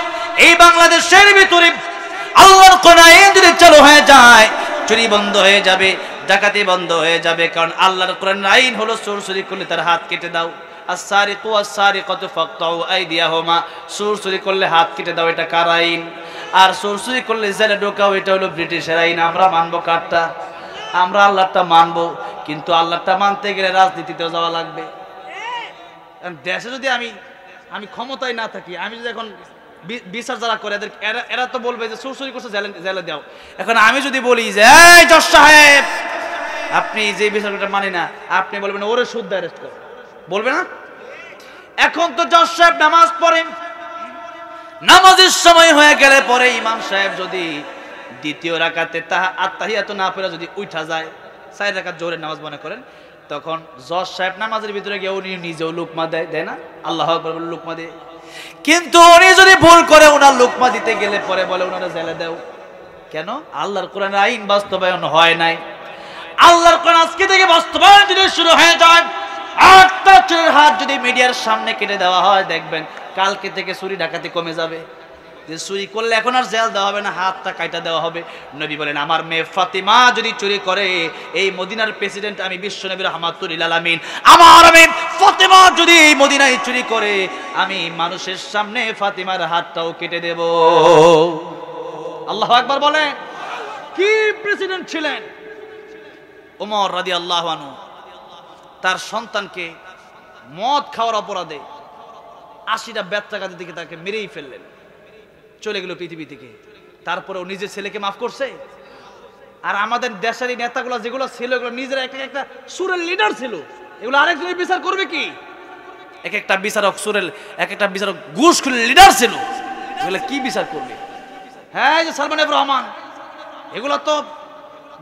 [SPEAKER 1] এই বাংলাদেশের ভিতরে আল্লাহর কোরআন যদি চালু হয়ে যায়, চুরি বন্ধ হয়ে যাবে, ডাকাতি বন্ধ হয়ে যাবে। কারণ আল্লাহর কোরআনের আইন হলো চোর করলে তার হাত কেটে দাও। আস-সারিকু ওয়াস-সারিকাতু ফাকতাউ আইদিয়াহুমা, চুরি করলে হাত কেটে দাও, এটা কার আইন? আর চুরি করলে জেলে ঢোকাও, এটা হলো ব্রিটিশের আইন। আমরা মানবো কারটা? আমরা আল্লাহরটা মানবো, কিন্তু আল্লাহরটা মানতে গেলে রাজনীতিতেও যাওয়া লাগবে। দেশে যদি আমি ক্ষমতায় না থাকি, আমি যদি এখন বিচার যারা করে এরা তো বলবে যে চুরি করছে জেলে দাও। এখন আমি যদি বলি যে এই জজ সাহেব আপনি যে বিচারটা মানি না, আপনি বলবেন ওরে শুদ্ধ অ্যারেস্ট করো, বলবে না? এখন তো জজ সাহেব নামাজ পড়েন, নামাজের সময় হয়ে গেলে পরে ইমাম সাহেব যদি দ্বিতীয় রাকাতে আত্তাহিয়াতু না পড়ে যদি উঠা যায়, 4 রাকাত জোহরের নামাজ মনে করেন, তখন জজ সাহেব নামাজের ভিতরে গিয়ে উনি নিজেও লুকমা দেয় না? আল্লাহু আকবার বলে লুকমা দেয়। কিন্তু উনি যদি ভুল করে ওনার লুকমা দিতে গেলে পরে বলে ওনারা জেলে দাও। কেন? আল্লাহর কোরআনের আইন বাস্তবায়ন হয় নাই। আল্লাহর কোরআন আজকে থেকে বাস্তবায়ন যদি শুরু হয়ে যায়, 8টা চোরের হাত যদি মিডিয়ার সামনে কেটে দেওয়া হয়, দেখবেন কালকে থেকে চুরি ডাকাতি কমে যাবে। যে চুরি করলে এখন আর জেল দেওয়া হবে না, হাতটা কাটা দেওয়া হবে। নবী বলেন আমার মেয়ে ফাতিমা যদি চুরি করে, এই মদিনার প্রেসিডেন্ট আমি বিশ্ব নবী রাহমাতুল লিল আলামিন, আমার মেয়ে ফাতিমা যদি এই মদিনায় চুরি করে, আমি মানুষের সামনে ফাতিমার হাতটাও কেটে দেব। আল্লাহু আকবার বলেন। কি প্রেসিডেন্ট ছিলেন! ওমর রাদিয়াল্লাহু আনহু তার সন্তানকে মদ খাওয়ার অপরাধে 80টা বেত্রাঘাত দিকে তাকে মেরেই ফেললেন, চলে গেল পৃথিবী থেকে। তারপরে ও নিজের ছেলেকে মাফ করছে। আর আমাদের দেশের এই নেতাগুলো যেগুলো ছিল, এগুলো নিজেরা একটা সুরের লিডার ছিল, এগুলো আরেকজনের বিচার করবে কি? একটা বিচারক সুরের, একটা বিচারক ঘুষ খুলে লিডার ছিল, এগুলো কি বিচার করবে? হ্যাঁ, যে সালমান এফ রহমান, এগুলো তো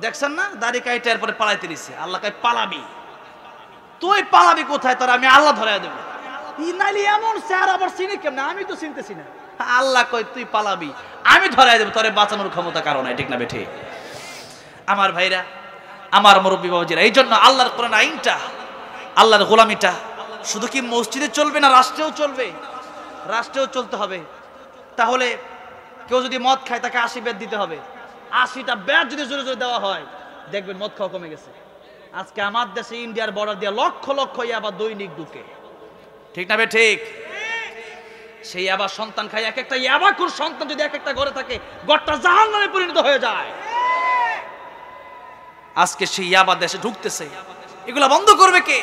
[SPEAKER 1] দেখছেন না, দাড়ি কাইটা এরপরে পালাইতে দিচ্ছে। আল্লাহ কাই পালাবি, তুই পালাবি কোথায়? তোর আমি আল্লাহ ধরে দেবো। নাইলে এমন স্যার আবার চিনি কেমন, আমি তো চিনতেছি না। আল্লাহ কয় তুই পালাবি, আমি ধরাই দেবো, তোরে বাঁচানোর ক্ষমতা কারো নাই, ঠিক না বেঠে? আমার ভাইরা, আমার মুরব্বী বাবাজিরা, এই জন্য আল্লাহর কোরআন আইনটা, আল্লাহর গোলামিটা শুধু কি মসজিদে চলবে না, রাষ্ট্রেও চলবে? রাষ্ট্রেও চলতে হবে। তাহলে কেউ যদি মদ খায় তাকে 80 ব্যাট দিতে হবে। 80টা ব্যাট যদি জোরে জোরে দেওয়া হয়, দেখবেন মদ খাওয়া কমে গেছে। আজকে আমার দেশে ইন্ডিয়ার বর্ডার দিয়ে লক্ষ লক্ষ ইয়াবা দৈনিক ঢুকে, ঠিক না বে ঠিক? সেই আবার সন্তান খায়, এক একটা ইয়াবাকুর সন্তান যদি এক একটা ঘরে থাকে, ঘরটা জাহান্নামে পরিণত হয়ে যায়। আজকে সেই ইয়াবা দেশে ঢুকতেছে, এগুলা বন্ধ করবে কে?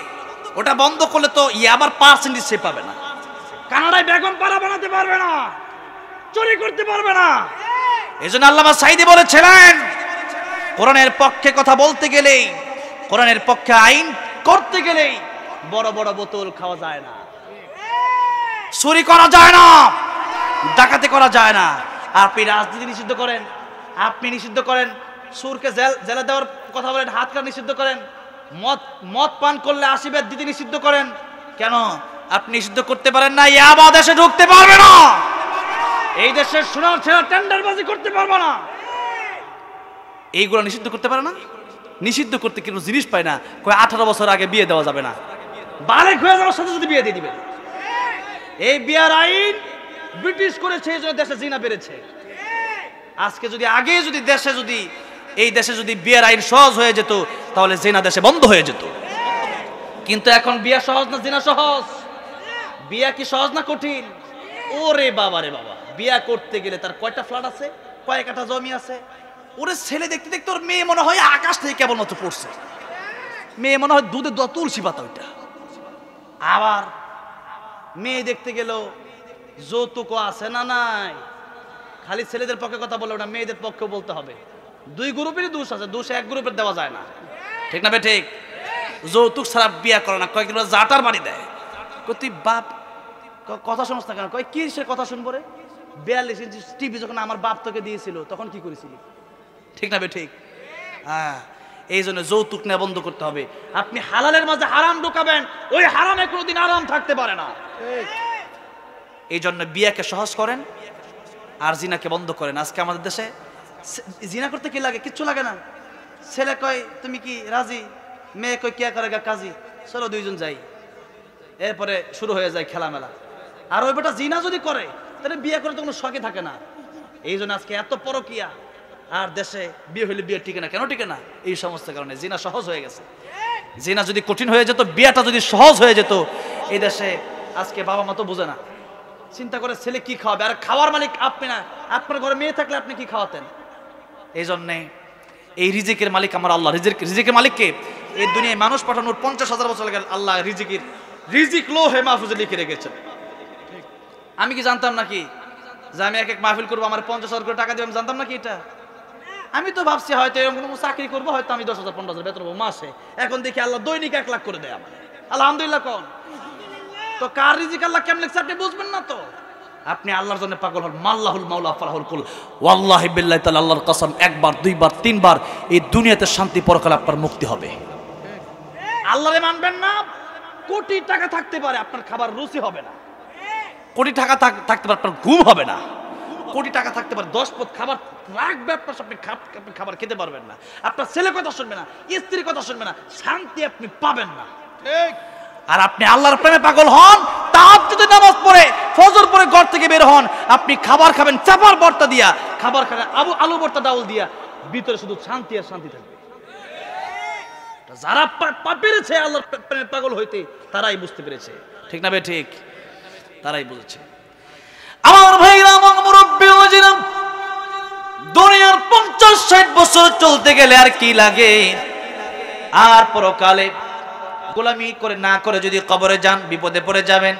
[SPEAKER 1] ওটা বন্ধ করলে তো ইয়াবার পার্সেন্টেজ সে পাবে না। কানাডায় বেগম পাড়া বানাতে পারবে না, চুরি করতে পারবে না। এজন্য আল্লামা সাঈদী বলেছিলেন, কোরআনের পক্ষে কথা বলতে গেলেই, কোরআনের পক্ষে আইন করতে গেলেই বড় বড় বোতল খাওয়া যায় না, চুরি করা যায় না, ডাকাতি করা যায় না। আপনি রাজনীতি নিষিদ্ধ করেন, আপনি নিষিদ্ধ করেন, সুরকে জেলে দেওয়ার কথা বলেন, হাত কাটা নিষিদ্ধ করেন, মদ পান করলে 80 ব্যাট দিতে নিষিদ্ধ করেন। কেন আপনি নিষিদ্ধ করতে পারেন না? ইয়াবা দেশে ঢুকতে পারবে না, এই দেশের সোনার ছেলে টেন্ডারবাজি করতে পারবে না। এইগুলো নিষিদ্ধ করতে পারে না। নিষিদ্ধ করতে কোনো জিনিস পায় না, কয় 18 বছর আগে বিয়ে দেওয়া যাবে না, বালেক হয়ে যাওয়ার সাথে সাথে বিয়ে দিয়ে দিবেন। এই বিয়ার আইন ব্রিটিশ করেছে, এই জন্য দেশে জিনা বেড়েছে। আজকে যদি আগে যদি দেশে যদি এই দেশে যদি বিয়ের আইন সহজ হয়ে যেত, তাহলে জিনা দেশে বন্ধ হয়ে যেত। কিন্তু এখন বিয়া সহজ না জিনা সহজ? বিয়া কি সহজ না কঠিন? ওরে বাবা রে বাবা, বিয়া করতে গেলে তার কয়টা ফ্ল্যাট আছে, কয় কাঠা জমি আছে, ওরে ছেলে দেখতে দেখতে ওর মেয়ে মনে হয় আকাশ থেকে কেবলমাত্র পড়ছে, মেয়ে মনে হয় দুধে তুলসী পাতা ওইটা। আবার মেয়ে দেখতে গেল যৌতুকও আছে না নাই? খালি ছেলেদের পক্ষে কথা বলে ওটা, মেয়েদের পক্ষে বলতে হবে। দুই গ্রুপেরই দোষ আছে, দোষ এক গ্রুপের দেওয়া যায় না, ঠিক না বে ঠিক? যৌতুক ছাড়া বিয়া করে না, কয়েকদিন জাটার বাড়ি দেয়। তুই বাপ কথা শুনস না কেন? কয় কি সে কথা শুনবো রে? 42 ইঞ্চি টিভি যখন আমার বাপ তোকে দিয়েছিল তখন কি করেছিলি, ঠিক না বে ঠিক? হ্যাঁ, এই জন্য যৌতুক নেওয়া বন্ধ করতে হবে। আপনি হালালের মাঝে হারাম ঢুকাবেন, ওই হারামে কোনোদিন আরাম থাকতে পারে না। এই জন্য বিয়াকে সহজ করেন আর জিনাকে বন্ধ করেন। আজকে আমাদের দেশে জিনা করতে কি লাগে? কিচ্ছু লাগে না। ছেলে কয় তুমি কি রাজি, মেয়ে কয় কে করে কাজী, চলো দুইজন যাই, এরপরে শুরু হয়ে যায় খেলামেলা। আর ওই বেটা জিনা যদি করে তাহলে বিয়ে করে তো কোনো শখই থাকে না। এই জন্য আজকে এত পরকিয়া, আর দেশে বিয়ে হইলে বিয়ে টিকে না। কেন টিকে না? এই সমস্ত কারণে। জিনা সহজ হয়ে গেছে। জিনা যদি কঠিন হয়ে যেত, বিয়েটা যদি সহজ হয়ে যেত, এই দেশে আজকে বাবা মা তো বোঝে না, চিন্তা করে ছেলে কি খাওয়াবে। আর খাওয়ার মালিক আপনি না, আপনার ঘরে মেয়ে থাকলে আপনি কি খাওয়াতেন? এই জন্যে এই রিজিকের মালিক আমার আল্লাহ। রিজিকের মালিককে এই দুনিয়ায় মানুষ পাঠানোর 50,000 বছর লাগে আল্লাহ রিজিক লোহে মাহফুজে লিখে রেখেছেন। আমি কি জানতাম নাকি যে আমি এক মাহফিল করবো আমার 50,000 করে টাকা দেবো? আমি জানতাম নাকি এটা? আমি তো ভাবছি হয়তো এরকম কোনো চাকরি করবো, হয়তো আমি 10,000 15,000 বেতন পাবো মাসে। এখন দেখি আল্লাহ দৈনিক 1 লাখ করে দেয় আমার। আলহামদুলিল্লাহ কোন তো কার রিজিক আল্লাহ কেমন লিখছে আপনি বুঝবেন না তো। আপনি আল্লাহর জন্য পাগল হন। মাল্লাহুল মাওলা ফালাহুল কুল, ওয়াল্লাহি বিল্লাহি তাআলা, আল্লাহর কসম, একবার দুইবার তিনবার এই দুনিয়াতে শান্তি, পরকালে আপনার মুক্তি হবে। আল্লাহরে মানবেন না, কোটি টাকা থাকতে পারে আপনার খাবার রুচি হবে না, কোটি টাকা থাকতে পারে আপনার ঘুম হবে না, কোটি টাকা থাকতে পারে 10 পদ খাবার রাখবে আপনার, আপনি খাবার খেতে পারবেন না, আপনার ছেলে কথা শুনবে না, স্ত্রীর কথা শুনবে না, শান্তি আপনি পাবেন না। ঠিক। আর আপনি আল্লাহর প্রেমে পাগল হন, তাহাজ্জুদের নামাজ পড়ে ফজর পড়ে ঘর থেকে বের হন, আপনি খাবার খাবেন চাপার ভর্তা দিয়া, খাবার খাবেন আলু ভর্তা ডাউল দিয়া, ভিতরে শুধু শান্তি আর শান্তি থাকবে। যারা পেরেছে আল্লাহর প্রেমে পাগল হইতে, তারাই বুঝতে পেরেছে, ঠিক না বে ঠিক? তারাই বুঝেছে। আমার ভাইরা এবং মুরব্বী ওয়াজিরাম, দুনিয়ার 50-60 বছর চলতে গেলে আর কি লাগে? আর পরকালে গোলামি করে না করে যদি কবরে যান, বিপদে পড়ে যাবেন।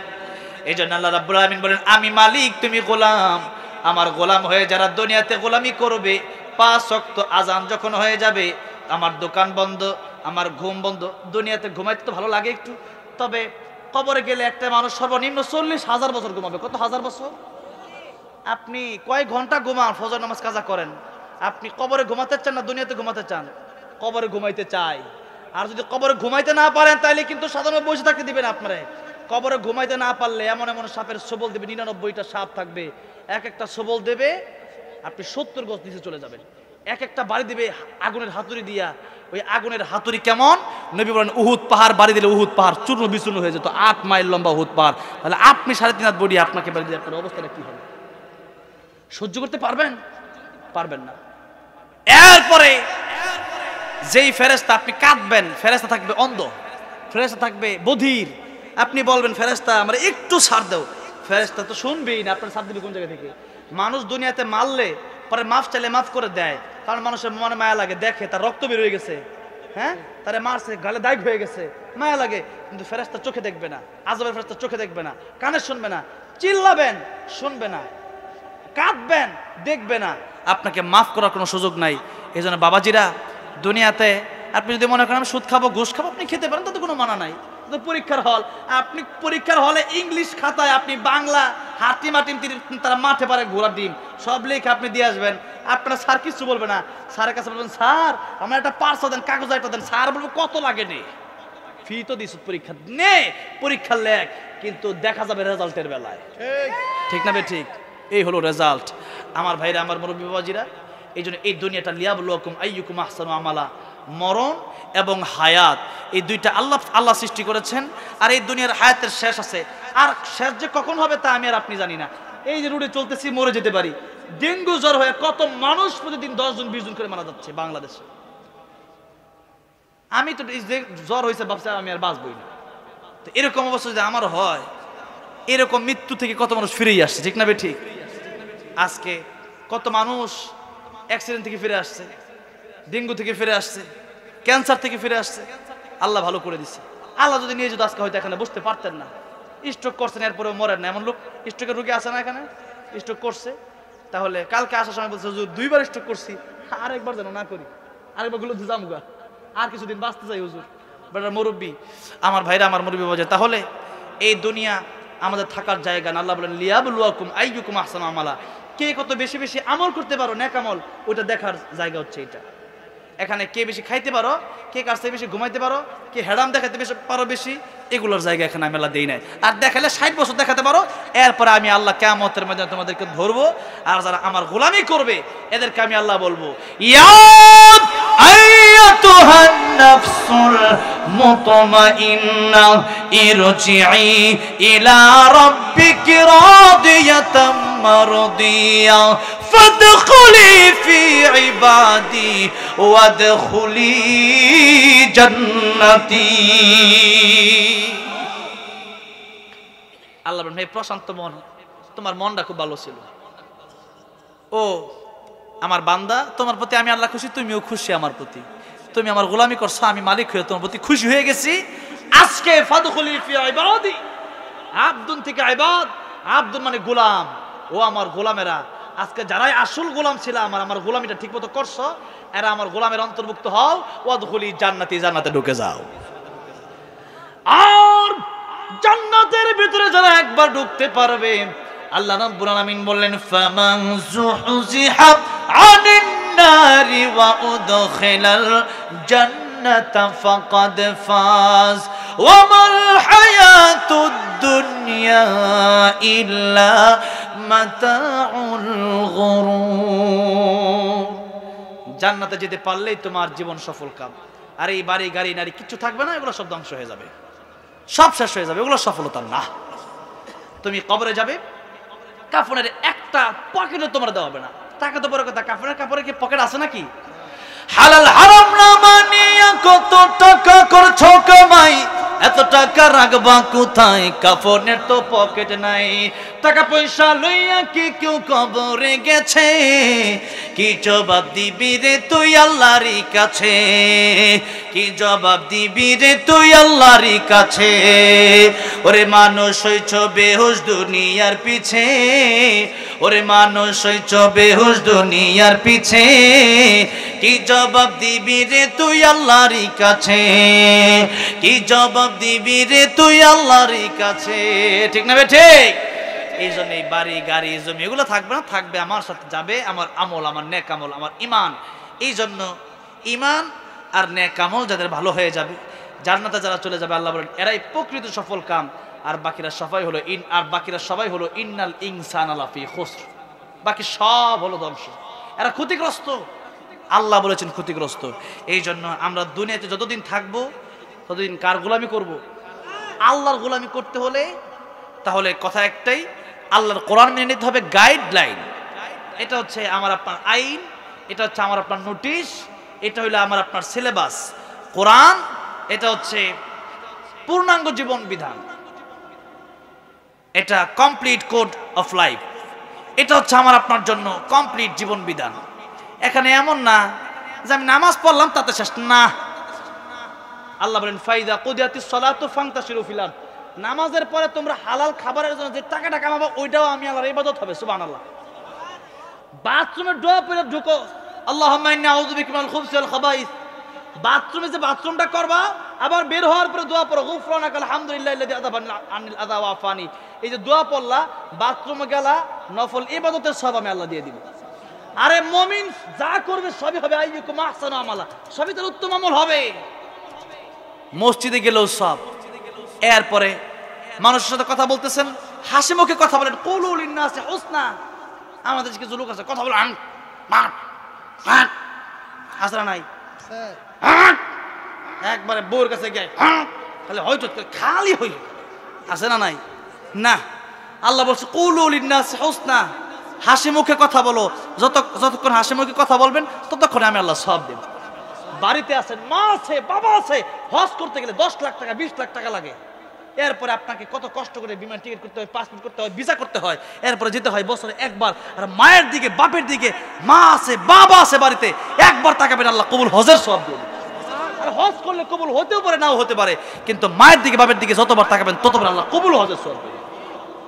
[SPEAKER 1] এই জন্য আল্লাহ রাব্বুল আলামিন বলেন, আমি মালিক, তুমি গোলাম। আমার গোলাম হয়ে যারা দুনিয়াতে গোলামি করবে, 5 ওয়াক্ত আজান যখন হয়ে যাবে, আমার দোকান বন্ধ, আমার ঘুম বন্ধ। দুনিয়াতে ঘুমাইতে তো ভালো লাগে একটু, তবে কবরে গেলে একটা মানুষ সর্বনিম্ন 40,000 বছর ঘুমাবে। কত হাজার বছর? আপনি কয় ঘন্টা ঘুমান, ফজর নামাজ কাজা করেন, আপনি কবরে ঘুমাতে চান না দুনিয়াতে ঘুমাতে চান? কবরে ঘুমাইতে চাই। আর যদি কবরে ঘুমাইতে না পারেন, তাহলে কিন্তু সাধারণ বসে থাকতে দিবেন আপনারে। কবরে ঘুমাইতে না পারলে এমন এমন সাপের সবল দেবে, 99টা সাপ থাকবে, এক একটা সবল দেবে, আপনি 70 গজ নিচে চলে যাবেন। এক একটা বাড়ি দিবে আগুনের হাতুড়ি দিয়া, ওই আগুনের হাতুড়ি কেমন, নবী বলেন উহুদ পাহাড় বাড়ি দিলে উহুদ পাহাড় চূর্ণ বিচূর্ণ হয়ে যেত। 8 মাইল লম্বা উহুদ পাহাড়, তাহলে আপনি 3.5 হাত বডি আপনাকে বাড়ি দিলে আপনার অবস্থাটা কি হবে? সহ্য করতে পারবেন? পারবেন না। এরপরে যেই ফেরেশতা আপনি কাঁদবেন, ফেরেশতা থাকবে অন্ধ, ফেরেশতা থাকবে বধির। আপনি বলবেন ফেরেশতা আমরা একটু ছাড় দাও, ফেরেশতা তো শুনবেই না। আপনার ছাড় দিবে কোন জায়গা থেকে? মানুষ দুনিয়াতে মারলে পরে মাফ চাইলে মাফ করে দেয়, কারণ মানুষের মনে মায়া লাগে, দেখে তার রক্ত বের হয়ে গেছে, হ্যাঁ তারে মারছে, গালে দাগ হয়ে গেছে, মায়া লাগে। কিন্তু ফেরেশতা চোখে দেখবে না, আযাবের ফেরেশতা চোখে দেখবে না, কানে শুনবে না, চিল্লাবেন শুনবে না, কাঁদবেন দেখবে না, আপনাকে মাফ করার কোনো সুযোগ নাই। এই জন্য বাবাজিরা, দুনিয়াতে আপনি যদি মনে করেন আমি সুদ খাবো ঘুষ খাবো, আপনি খেতে পারেন, তাতে কোনো মানা নাই। পরীক্ষার হল, আপনি পরীক্ষার হলে ইংলিশ খাতায় আপনি বাংলা হাতিম হাতিম তারা মাঠে পারে ঘোড়ার ডিম সব লিখে আপনি দিয়ে আসবেন। আপনারা স্যার কিছু বলবে না, স্যারের কাছে বলবেন স্যার আমার একটা পার্সা দেন, কাগজ একটা দেন। স্যার বলবে কত লাগে নে, ফি তো দিস, পরীক্ষা নে, পরীক্ষার লেখ, কিন্তু দেখা যাবে রেজাল্টের বেলায়। ঠিক না বে ঠিক? এই হলো রেজাল্ট। আমার ভাইরা, আমার মুরব্বী বাবাজিরা, এই জন্য এই দুনিয়াটা লিয়াবলুয়াকুম আইয়ুকুম আহসানু আমালা, মরণ এবং হায়াত এই দুইটা আল্লাহ সৃষ্টি করেছেন। আর এই দুনিয়ার হায়াতের শেষ আছে, আর শেষ যে কখন হবে তা আমি আর আপনি জানি না। এই যে রোডে চলতেছি, মরে যেতে পারি। ডেঙ্গু জ্বর হয়ে কত মানুষ প্রতিদিন 10 জন 20 জন করে মারা যাচ্ছে বাংলাদেশে। আমি তো যে জ্বর হয়েছে ভাবছি আমি আর বাঁচবই না। তো এরকম অবস্থা যদি আমার হয়, এরকম মৃত্যু থেকে কত মানুষ ফিরেই আসছে, ঠিক না বে ঠিক? আজকে কত মানুষ অ্যাক্সিডেন্ট থেকে ফিরে আসছে, ডেঙ্গু থেকে ফিরে আসছে, ক্যান্সার থেকে ফিরে আসছে। আল্লাহ ভালো করে দিচ্ছে। আল্লাহ যদি নিয়ে যেত আজকে হয়তো এখানে বসতে পারতেন না। স্ট্রোক করছেন, এরপরেও মরেন না, এমন লোক স্ট্রোকের রোগী আছে না এখানে? স্ট্রোক করছে, তাহলে কালকে আসার সময় বলছে হুজুর 2বার স্ট্রোক করছি, আরেকবার যেন না করি, আরেকবার গুলো জামুগা, আর কিছুদিন বাঁচতে চাই হুজুর। বেটা মুরব্বী, আমার ভাইরা, আমার মুরব্বী বাজে। তাহলে এই দুনিয়া আমাদের থাকার জায়গা না। আল্লাহ বলেন লিয়াবলুয়াকুম আইয়ুকুম আহসানু আমালা, কে কত বেশি বেশি আমল করতে পারো, নেক আমল, ওটা দেখার জায়গা হচ্ছে এটা। এখানে কে বেশি খাইতে পারো, কে কার থেকে বেশি ঘুমাইতে পারো, কে হেরাম দেখাতে পারো বেশি, এগুলোর জায়গা এখানে আমি আল্লাহ দেই নাই। আর দেখালে 60 বছর দেখাতে পারো, এরপরে আমি আল্লাহ কিয়ামতের মধ্যে তোমাদেরকে ধরবো। আর যারা আমার গোলামি করবে এদেরকে আমি আল্লাহ বলবো ইয়া আইয়াতুহান নাফসুল মুতমাইন্না ইরজিই ইলা রাব্বিকি রাদিয়াতাম মারদিয়া ফাদখুলি ফি ইবাদি ওয়াদখুলি জান্নাতি। আল্লাহ বলেন হে প্রশান্ত মন, তোমার মনটা খুব ভালো ছিল, ও আমার বান্দা, তোমার প্রতি আমি আল্লাহ খুশি, তুমিও খুশি আমার প্রতি, তুমি আমার গোলামি করছো, আমি মালিক হয়ে তোমার প্রতি খুশি হয়ে গেছি। আজকে ফাদখুলি ফি ইবাদি, আব্দুন থেকে ইবাদ, আব্দুন মানে গোলাম, ও আমার গোলামেরা, আজকে যারাই আসল গোলাম ছিল আমার গোলামিটা ঠিকমতো করছো, এরা আমার গোলামের অন্তর্ভুক্ত হও, ওয়াদখুলি জান্নাতি, জান্নাতে ঢুকে যাও। আর জান্নাতের ভিতরে যারা একবার ঢুকতে পারবে, আল্লাহ রাব্বুল আলামিন বললেন ফামান যুহজিহা আনিন নারি ওয়া উদখিলাল জান্নাতা ফাকাদ ফাজ ওয়া মাল হায়াতুদ দুনিয়া ইল্লা মাতাউল গুরুর। জান্নাতে যেতে পারলেই তোমার জীবন সফল কাম। আর এই বাড়ি গাড়ি নারী কিচ্ছু থাকবে না, এগুলো সব ধ্বংস হয়ে যাবে, সব শেষ হয়ে যাবে, এগুলো সফলতা না। তুমি কবরে যাবে, কাফনের একটা পকেটও তোমার দেওয়া হবে না। টাকা তো বড় কথা, কাফনের কাপড়ে কি পকেট আছে নাকি? হালাল হারাম না মানিয়া কত টাকা করছো কামাই, এত টাকা রাখবা কোথায়, কাফনের তো পকেট নাই। টাকা পয়সা লইয়া কি কেউ কবরে গেছে, কি জবাব দিবি রে তুই আল্লাহর কাছে, কি জবাব দিবি রে তুই আল্লাহর কাছে। ওরে মানুষ হইছ বেহুশ দুনিয়ার পিছে, ওরে মানুষ হইছ বেহুশ দুনিয়ার পিছে, কি জবাব দিবি রে তুই আল্লাহর কাছে, কি জবাব দিবি রে তুই আল্লাহর কাছে। ঠিক না বে ঠিক? এই জন্য এই বাড়ি গাড়ি জমি এগুলো থাকবে না, থাকবে আমার সাথে যাবে আমার আমল, আমার নেক আমল, আমার ইমান। এই জন্য ইমান আর নেক আমল যাদের ভালো হয়ে যাবে, জান্নাতে যারা চলে যাবে, আল্লাহ বলেন এরাই প্রকৃত সফল কাম। আর বাকিরা সবাই হলো ইন্নাল ইনসানা লাফি খুসর, বাকি সব হলো ধ্বংস, এরা ক্ষতিগ্রস্ত। আল্লাহ বলেছেন ক্ষতিগ্রস্ত। এই জন্য আমরা দুনিয়াতে যতদিন থাকবো ততদিন কার গোলামি করব? আল্লাহর গোলামি করতে হলে তাহলে কথা একটাই, আল্লাহর কোরআন মেনে নিতে হবে, গাইডলাইন। এটা হচ্ছে আমার আপনার আইন, এটা হচ্ছে আমার আপনার নোটিশ, এটা হইলো আমার আপনার সিলেবাস। কোরআন এটা হচ্ছে পূর্ণাঙ্গ জীবন বিধান, এটা কমপ্লিট কোড অফ লাইফ, এটা হচ্ছে আমার আপনার জন্য কমপ্লিট জীবন বিধান। এখানে এমন না যে আমি নামাজ পড়লাম তাতে শেষ না। আল্লাহ বলেন ফাইদা কুদিয়াতিস সালাতু ফান্তাশিরু ফিল আরদ, নামাজের পরে তোমরা হালাল খাবারের জন্য যে টাকাটা কামাবো ওইটাও আমি আল্লাহর ইবাদত হবে। সুবহানাল্লাহ। বাথরুমে দোয়া পড়ে ঢুকো, আল্লাহুম্মা ইন্নী আউযু বিকা মিনাল খুবসি ওয়াল খাবাইস। বাথরুমে যে বাথরুমটা করবা আবার বের হওয়ার পরে দোয়া পড়ো, গুফরানাকাল হামদুলিল্লাহিল্লাযী আযাবা আনিল আযা ওয়া আফানি। এই যে দোয়া পড়লা, বাথরুমে গেলা, নফল ইবাদতের সব আমি আল্লাহ দিয়ে দিব। আরে মুমিন যা করবে সবই হবে, আইয়ুকুম আহসানু আমালা, সবই তার উত্তম আমল হবে। মসজিদে গেলেও সব। এরপরে মানুষের সাথে কথা বলতেছেন, হাসি মুখে কথা বলেন, কুলু লিন্নাসি হুসনা। আমাদের কিছু লোক আছে কথা বলে হাসরা নাই, একবারে বউর কাছে গিয়ে খালি হয়তো খালি হই, আছে না নাই? না, আল্লাহ বলছে কুলু লিন্নাসি হুসনা, হাসি মুখে কথা বলো। যতক্ষণ হাসি মুখে কথা বলবেন ততক্ষণ আমি আল্লাহ সব দেব। বাড়িতে আছেন, মা আছে, বাবা আছে, হজ করতে গেলে 10 লাখ টাকা 20 লাখ টাকা লাগে। এরপরে আপনাকে কত কষ্ট করে বিমান টিকিট করতে হয়, পাসপোর্ট করতে হয়, ভিসা করতে হয়, এরপরে যেতে হয় বছরে একবার। আর মায়ের দিকে বাপের দিকে, মা আছে বাবা আছে বাড়িতে, একবার তাকাবেন আল্লাহ কবুল হজের সব দেবে। আর হজ করলে কবুল হতেও পারে নাও হতে পারে, কিন্তু মায়ের দিকে বাপের দিকে যতবার তাকাবেন ততবার আল্লাহ কবুল হজের সব দেবে।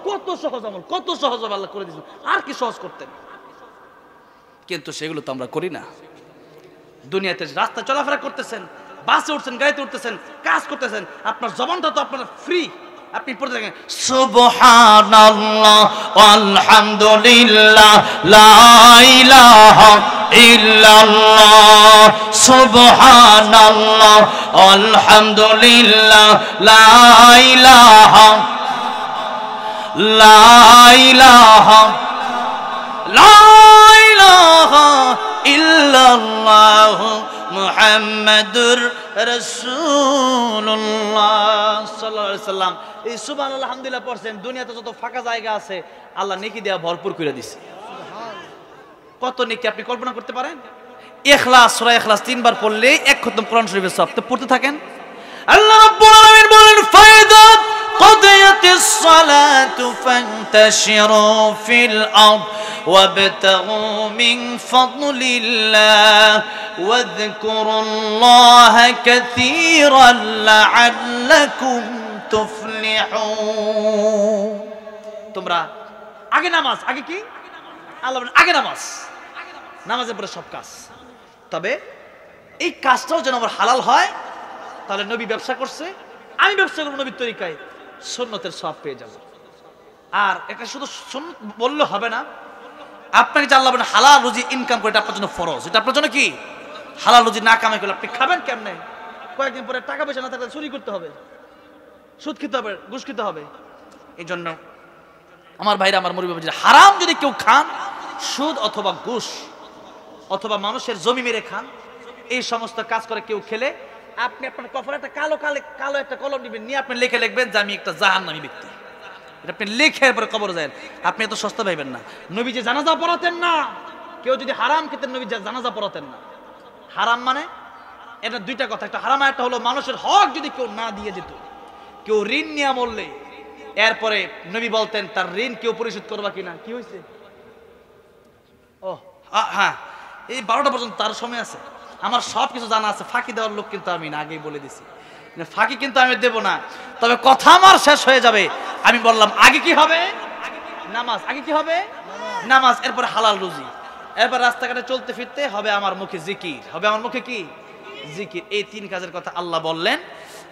[SPEAKER 1] কত সহজ আমল, কত সহজ আল্লাহ করে দিয়েছেন, আর কি সহজ করতেন? কিন্তু সেগুলো তো আমরা করি না। দুনিয়াতে রাস্তায় চলাফেরা করতেছেন, বাসে উঠছেন, গাড়িতে উঠতেছেন, কাজ করতেছেন, আপনার জবানটা তো আপনার ফ্রি, আপনি পড়তে থাকেন সুবহানাল্লাহ আলহামদুলিল্লাহ লা ইলাহা ইল্লাল্লাহ, সুবহানাল্লাহ আলহামদুলিল্লাহ লা ইলাহা লা ইলাহা লা ইলাহা ইল্লাল্লাহ মুহাম্মাদুর রাসূলুল্লাহ সাল্লাল্লাহু আলাইহি সাল্লাম। এই সুবহানাল্লাহ আলহামদুলিল্লাহ পড়ছেন, দুনিয়াতে যত ফাঁকা জায়গা আছে আল্লাহ নেকি দেয়া ভরপুর করে দিয়েছে। কত নেকি আপনি কল্পনা করতে পারেন? ইখলাস, সূরা ইখলাস 3 বার পড়লে এক খতম কোরআন শরীফের সব। তো পড়তে থাকেন। আল্লাহ রাব্বুল আলামিন বলেন ফায়দা قضيت الصلاة فانتشروا في الأرض وابتغوا من فضل الله واذكروا الله كثيرا لعلكم تفلحون। তোমরা আগে নামাজ, আগে কি আল্লাহ বলেন আগে নামাজ, নামাজের পরে সব কাজ। তবে এই কাজটাও যেন আমার হালাল হয়। তাহলে নবী ব্যবসা করছে, আমি ব্যবসা করবো নবীর তরিকায়, সুন্নতের সওয়াব পেয়ে যাব। আর এটা শুধু সুন্নত বললে হবে না, আপনাকে যে আল্লাহ বলেন হালাল রুজি ইনকাম করে, এটা আপনার জন্য ফরজ। এটা আপনার জন্য কি? হালাল রুজি না কামাই করলে আপনি খাবেন কেমনে? কয়েকদিন পরে টাকা পয়সা না থাকলে চুরি করতে হবে, সুদ খেতে হবে, ঘুষ খেতে হবে। এই জন্য আমার ভাইরা, আমার মুরব্বি বাবাজিরা, হারাম যদি কেউ খান, সুদ অথবা ঘুষ অথবা মানুষের জমি মেরে খান, এই সমস্ত কাজ করে কেউ খেলে, আপনি আপনার কফরে একটা কালো একটা কলম নেবেন, নিয়ে আপনি লিখে লিখবেন যে আমি একটা জাহান্নামী ব্যক্তি। এটা আপনি লিখে এরপরে কবরে যায়। আপনি এত সস্তা ভাইবেন না। নবী যে জানাজা পড়াতেন না, কেউ যদি হারাম খেতেন নবী জানাজা পড়াতেন না। হারাম মানে এটা দুইটা কথা, একটা হারাম, একটা হলো মানুষের হক যদি কেউ না দিয়ে যেত, কেউ ঋণ নিয়ে মরলে এরপরে নবী বলতেন তার ঋণ কেউ পরিশোধ করবা কিনা। কি হয়েছে? ও হ্যাঁ, এই 12টা পর্যন্ত তার সময় আছে। আমার সব কিছু জানা আছে, ফাঁকি দেওয়ার লোক কিন্তু আমি না, আগেই বলে দিছি। ফাঁকি কিন্তু আমি দেব না, তবে কথা আমার শেষ হয়ে যাবে। আমি বললাম আগে কি হবে? নামাজ। আগে কি হবে? নামাজ। এরপরে হালাল রুজি। এরপর রাস্তাঘাটে চলতে ফিরতে হবে আমার মুখে জিকির, হবে আমার মুখে কি? জিকির। এই 3 কাজের কথা আল্লাহ বললেন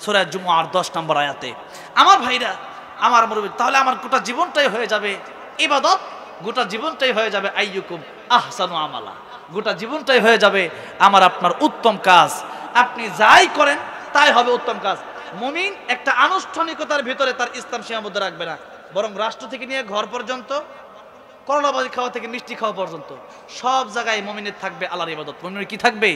[SPEAKER 1] সূরা জুমুআর 10 নম্বর আয়াতে। আমার ভাইরা, আমার মুরব্বি, তাহলে আমার গোটা জীবনটাই হয়ে যাবে ইবাদত, গোটা জীবনটাই হয়ে যাবে আইয়ুকুম আহসানু আমালা, গোটা জীবনটাই হয়ে যাবে আমার আপনার উত্তম কাজ। আপনি যাই করেন তাই হবে উত্তম কাজ। মুমিন একটা আনুষ্ঠানিকতার ভিতরে তার ইসলাম সীমাবদ্ধ রাখবে না, বরং রাষ্ট্র থেকে নিয়ে ঘর পর্যন্ত, করলাবাজি খাওয়া থেকে মিষ্টি খাওয়া পর্যন্ত সব জায়গায় মুমিনের থাকবে আল্লাহর ইবাদত। মুমিনের কি থাকবে?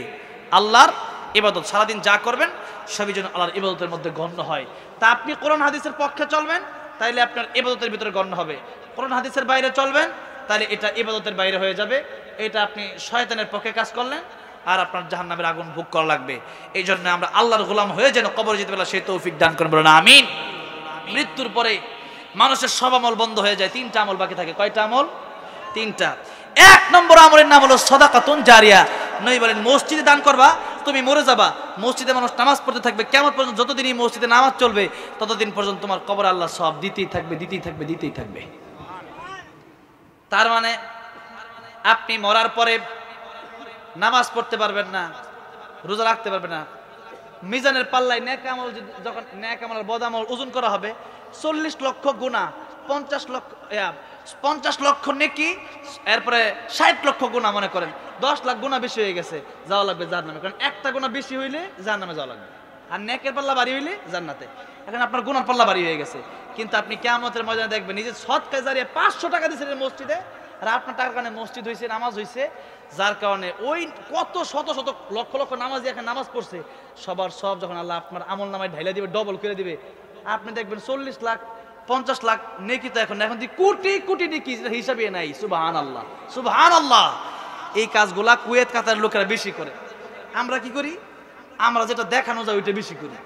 [SPEAKER 1] আল্লাহর ইবাদত। সারাদিন যা করবেন সবই যেন আল্লাহর ইবাদতের মধ্যে গণ্য হয়। তা আপনি কোরআন হাদিসের পক্ষে চলবেন, তাইলে আপনার ইবাদতের ভিতরে গণ্য হবে। কোরআন হাদিসের বাইরে চলবেন, তাহলে এটা ইবাদতের বাইরে হয়ে যাবে। এটা আপনি শয়তানের পক্ষে কাজ করলেন, আর আপনার জাহান্নামের আগুন ভোগ করা লাগবে। এই জন্য আমরা আল্লাহর গোলাম হয়ে যেন কবরে যেতে পারলে সেই তৌফিক দান করেন, বলেন আমিন। মৃত্যুর পরে মানুষের সব আমল বন্ধ হয়ে যায়, 3টা আমল বাকি থাকে। কয়টা আমল? 3টা। 1 নম্বর আমলের নাম হলো সাদাকাতুন জারিয়া। নবী বলেন মসজিদে দান করবা, তুমি মরে যাবা, মসজিদে মানুষ নামাজ পড়তে থাকবে কিয়ামত পর্যন্ত। যতদিন এই মসজিদে নামাজ চলবে ততদিন পর্যন্ত তোমার কবরে আল্লাহ সব দিতেই থাকবে, দিতেই থাকবে, দিতেই থাকবে। তার মানে আপনি মরার পরে নামাজ পড়তে পারবেন না, রোজা রাখতে পারবেন না। মিজানের পাল্লায় নেক আমল, যখন নেক আমল আর বদ আমল ওজন করা হবে, 40 লক্ষ গুনাহ, 50 লক্ষ নেকি, এরপরে 60 লক্ষ গুনাহ, মনে করেন 10 লাখ গুনাহ বেশি হয়ে গেছে, যাওয়া লাগবে জাহান্নামে। কারণ একটা গুনাহ বেশি হইলে জাহান্নামে যাওয়া লাগবে, আর নেকের পাল্লা ভারী হইলে জান্নাতে। এখন আপনার গুনার পাল্লা ভারী হয়ে গেছে, কিন্তু আপনি কিয়ামতের ময়দানে দেখবেন নিজের সদকায় জারিয়া 500 টাকা দিয়েছিলেন মসজিদে, আর আপনার টাকার কারণে মসজিদ হয়েছে, নামাজ হয়েছে, যার কারণে ওই কত শত শত লক্ষ লক্ষ নামাজি এখন নামাজ পড়ছে, সবার সব যখন আল্লাহ আপনার আমল নামায় ঢাইলা দিবে, ডবল করে দিবে, আপনি দেখবেন 40 লাখ 50 লাখ নেকি তো এখন কোটি কোটি নেকি হিসাবে নাই। সুবহানাল্লাহ, সুবহানাল্লাহ। এই কাজগুলা কুয়েত কাতারের লোকেরা বেশি করে। আমরা কি করি? আমরা যেটা দেখানো যায় ওইটা বেশি করি,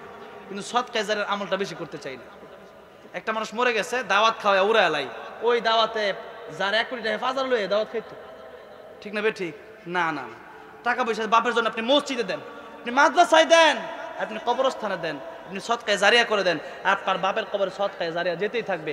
[SPEAKER 1] কিন্তু সদকায় জারিয়ার আমলটা বেশি করতে চাই না। একটা মানুষ মরে গেছে, দাওয়াত খাওয়ায় উড়ায় লাই, ওই দাওয়াতে যার 1 কোটি টাকা হেফাজত লয়ে দাওয়াত খাইতো, ঠিক না? ঠিক না? না, টাকা পয়সা বাপের জন্য আপনি মসজিদে দেন, আপনি মাদ্রাসায় দেন, আপনি কবরস্থানে দেন, আপনি সদকায় জারিয়া করে দেন, আপনার বাপের কবরে সদকায় জারিয়া যেতেই থাকবে।